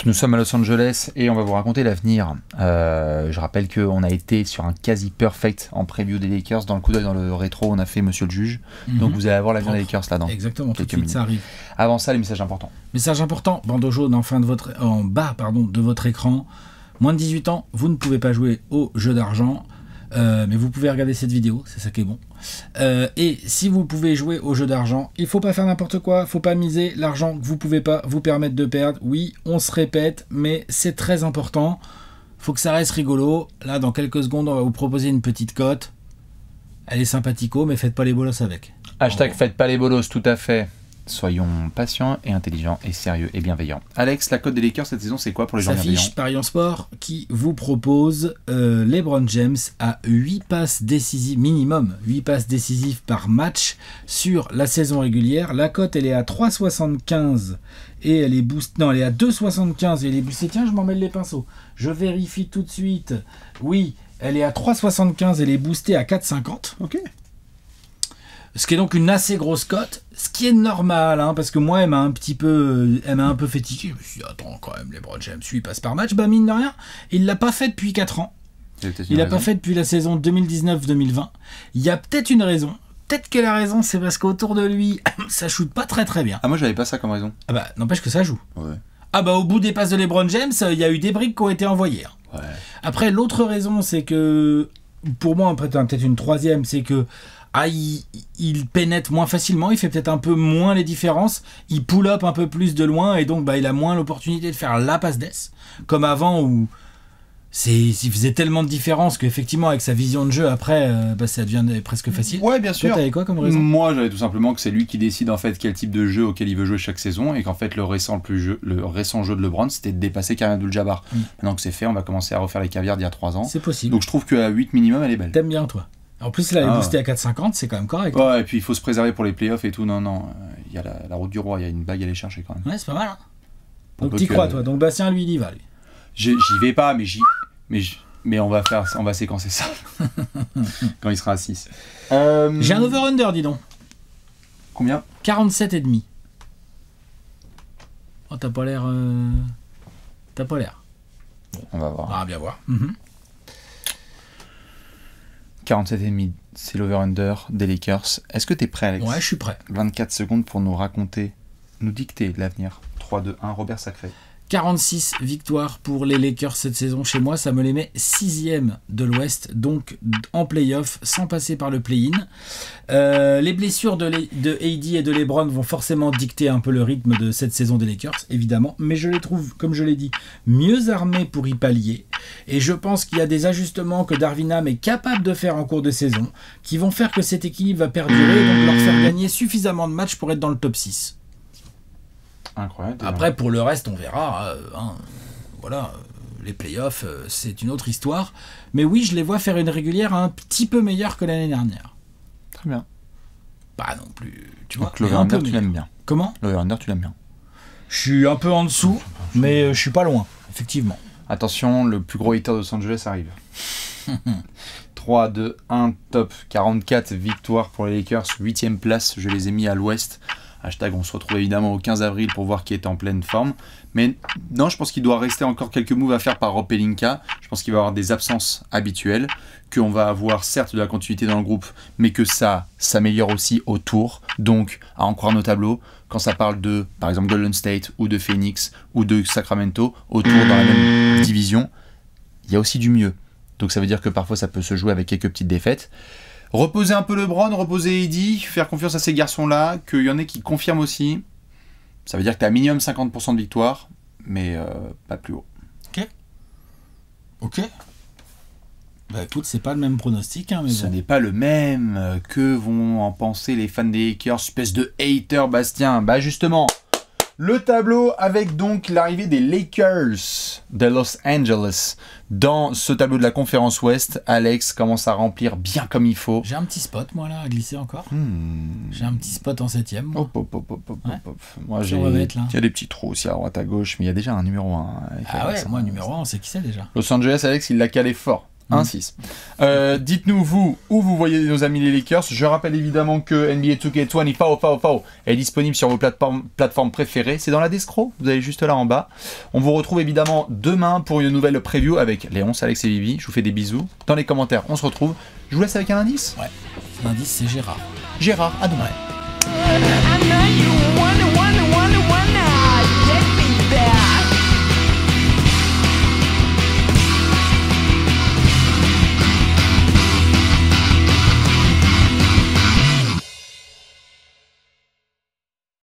Nous sommes à Los Angeles et on va vous raconter l'avenir. Je rappelle qu'on a été sur un quasi perfect en preview des Lakers. Dans le coup d'œil dans le rétro, on a fait Monsieur le Juge. Donc vous allez avoir l'avenir des Lakers là-dedans. Exactement, tout de Quelques suite, minutes. ça arrive. Avant ça, les messages importants. Message important, bandeau jaune en bas de votre écran. Moins de 18 ans, vous ne pouvez pas jouer au jeu d'argent. Mais vous pouvez regarder cette vidéo, c'est ça qui est bon. Et si vous pouvez jouer au jeu d'argent, il faut pas faire n'importe quoi, faut pas miser l'argent que vous pouvez pas vous permettre de perdre. Oui, on se répète, mais c'est très important. Faut que ça reste rigolo. Là, dans quelques secondes, on va vous proposer une petite cote. Elle est sympathico, mais faites pas les bolos avec. Hashtag faites pas les bolos, tout à fait. Soyons patients et intelligents et sérieux et bienveillants. Alex, la cote des Lakers cette saison, c'est quoi pour les gens bienveillants? S'affiche Paris en Sport qui vous propose LeBron James à 8 passes décisives, minimum 8 passes décisives par match sur la saison régulière. La cote, elle est à 3,75 et elle est boostée. Non, elle est à 2,75 et elle est boostée. Tiens, je m'en mêle les pinceaux. Je vérifie tout de suite. Oui, elle est à 3,75 et elle est boostée à 4,50. Ok. Ce qui est donc une assez grosse cote, ce qui est normal, hein, parce que moi, elle m'a un peu fait tiquer. Je me suis dit, attends, quand même, LeBron James, lui, il passe par match. Bah, mine de rien, il l'a pas fait depuis 4 ans. Il l'a pas fait depuis la saison 2019-2020. Il y a peut-être une raison. Peut-être que la raison, c'est parce qu'autour de lui, ça shoot pas très très bien. Ah, moi, j'avais pas ça comme raison. Ah bah, n'empêche que ça joue. Ouais. Ah bah, au bout des passes de LeBron James, il y a eu des briques qui ont été envoyées. Ouais. Après, l'autre raison, c'est que, pour moi, peut-être une troisième, c'est que il pénètre moins facilement, il fait peut-être un peu moins les différences, il pull up un peu plus de loin et donc il a moins l'opportunité de faire la passe d'ess, comme avant où il faisait tellement de différence qu'effectivement avec sa vision de jeu après ça devient presque facile. Ouais, bien sûr. Toi, t'avais quoi comme raison? Moi, j'avais tout simplement que c'est lui qui décide en fait quel type de jeu auquel il veut jouer chaque saison et qu'en fait le récent jeu de LeBron c'était de dépasser Kareem Abdul-Jabbar. Maintenant que c'est fait, on va commencer à refaire les caviars d'il y a 3 ans. C'est possible. Donc je trouve qu'à 8 minimum, elle est belle. T'aimes bien toi? En plus, là, elle est boostée à 4,50, c'est quand même correct. Ouais, et puis il faut se préserver pour les playoffs et tout. Non, il y a la route du roi, il y a une bague à aller chercher quand même. Ouais, c'est pas mal. Hein. Donc t'y crois, toi. Donc Bastien, lui, il y va. Lui. J'y vais pas, mais on va séquencer ça quand il sera à 6. J'ai un over-under, dis donc. Combien? 47,5. Oh, t'as pas l'air. On va voir. Ah, bien voir. 47,5, c'est l'over-under des Lakers. Est-ce que t'es prêt, Alex? Ouais, je suis prêt. 24 secondes pour nous raconter, nous dicter l'avenir. 3, 2, 1, Robert Sacré. 46 victoires pour les Lakers cette saison chez moi, ça me les met 6e de l'Ouest, donc en play-off, sans passer par le play-in. Les blessures de AD et de LeBron vont forcément dicter un peu le rythme de cette saison des Lakers, évidemment, mais je les trouve, comme je l'ai dit, mieux armés pour y pallier, et je pense qu'il y a des ajustements que Darvin Ham est capable de faire en cours de saison, qui vont faire que cet équilibre va perdurer, et donc leur faire gagner suffisamment de matchs pour être dans le top 6. Incroyable. Après, pour le reste, on verra. Voilà, les playoffs, c'est une autre histoire. Mais oui, je les vois faire une régulière un petit peu meilleure que l'année dernière. Très bien. Pas non plus, tu vois. Donc l'over-under, tu l'aimes bien. Comment? L'over-under, tu l'aimes bien. Je suis un peu en dessous, mais je suis pas loin, effectivement. Attention, le plus gros hater de Los Angeles arrive. 3, 2, 1, top. 44 victoires pour les Lakers, 8e place. Je les ai mis à l'ouest. Hashtag, on se retrouve évidemment au 15 avril pour voir qui est en pleine forme. Mais non, je pense qu'il doit rester encore quelques moves à faire par Rob Pelinka. Je pense qu'il va y avoir des absences habituelles, qu'on va avoir certes de la continuité dans le groupe, mais que ça s'améliore aussi autour. Donc, à en croire nos tableaux, quand ça parle de, par exemple, Golden State ou de Phoenix ou de Sacramento, autour dans la même division, il y a aussi du mieux. Donc ça veut dire que parfois ça peut se jouer avec quelques petites défaites. Reposer un peu LeBron, reposer AD, faire confiance à ces garçons-là, qu'il y en ait qui confirment aussi. Ça veut dire que tu as minimum 50% de victoire, mais pas plus haut. Ok. Bah écoute, c'est pas le même pronostic, hein, mais Ce bon. n'est pas le même. Que vont en penser les fans des Lakers, espèce de hater Bastien? Bah justement, le tableau avec donc l'arrivée des Lakers de Los Angeles dans ce tableau de la conférence Ouest. Alex commence à remplir bien comme il faut. J'ai un petit spot, moi, là, à glisser encore. J'ai un petit spot en 7e. moi. Hop, hop, hop, hop, hop, Ouais. hop. Moi, Sur le mètre, là. il y a des petits trous aussi à droite à gauche, mais il y a déjà un numéro 1. Ah ouais, moi, numéro 1, on sait qui c'est déjà. Los Angeles, Alex, il l'a calé fort. 1-6. Dites-nous, vous, où vous voyez nos amis les Lakers. Je rappelle évidemment que NBA 2K20 est disponible sur vos plateformes préférées. C'est dans la Descro, vous allez juste là en bas. On vous retrouve évidemment demain pour une nouvelle preview avec Léonce, Alex et Vivi. Je vous fais des bisous. Dans les commentaires, on se retrouve. Je vous laisse avec un indice. Ouais. L'indice, c'est Gérard. Gérard, à demain. Ouais.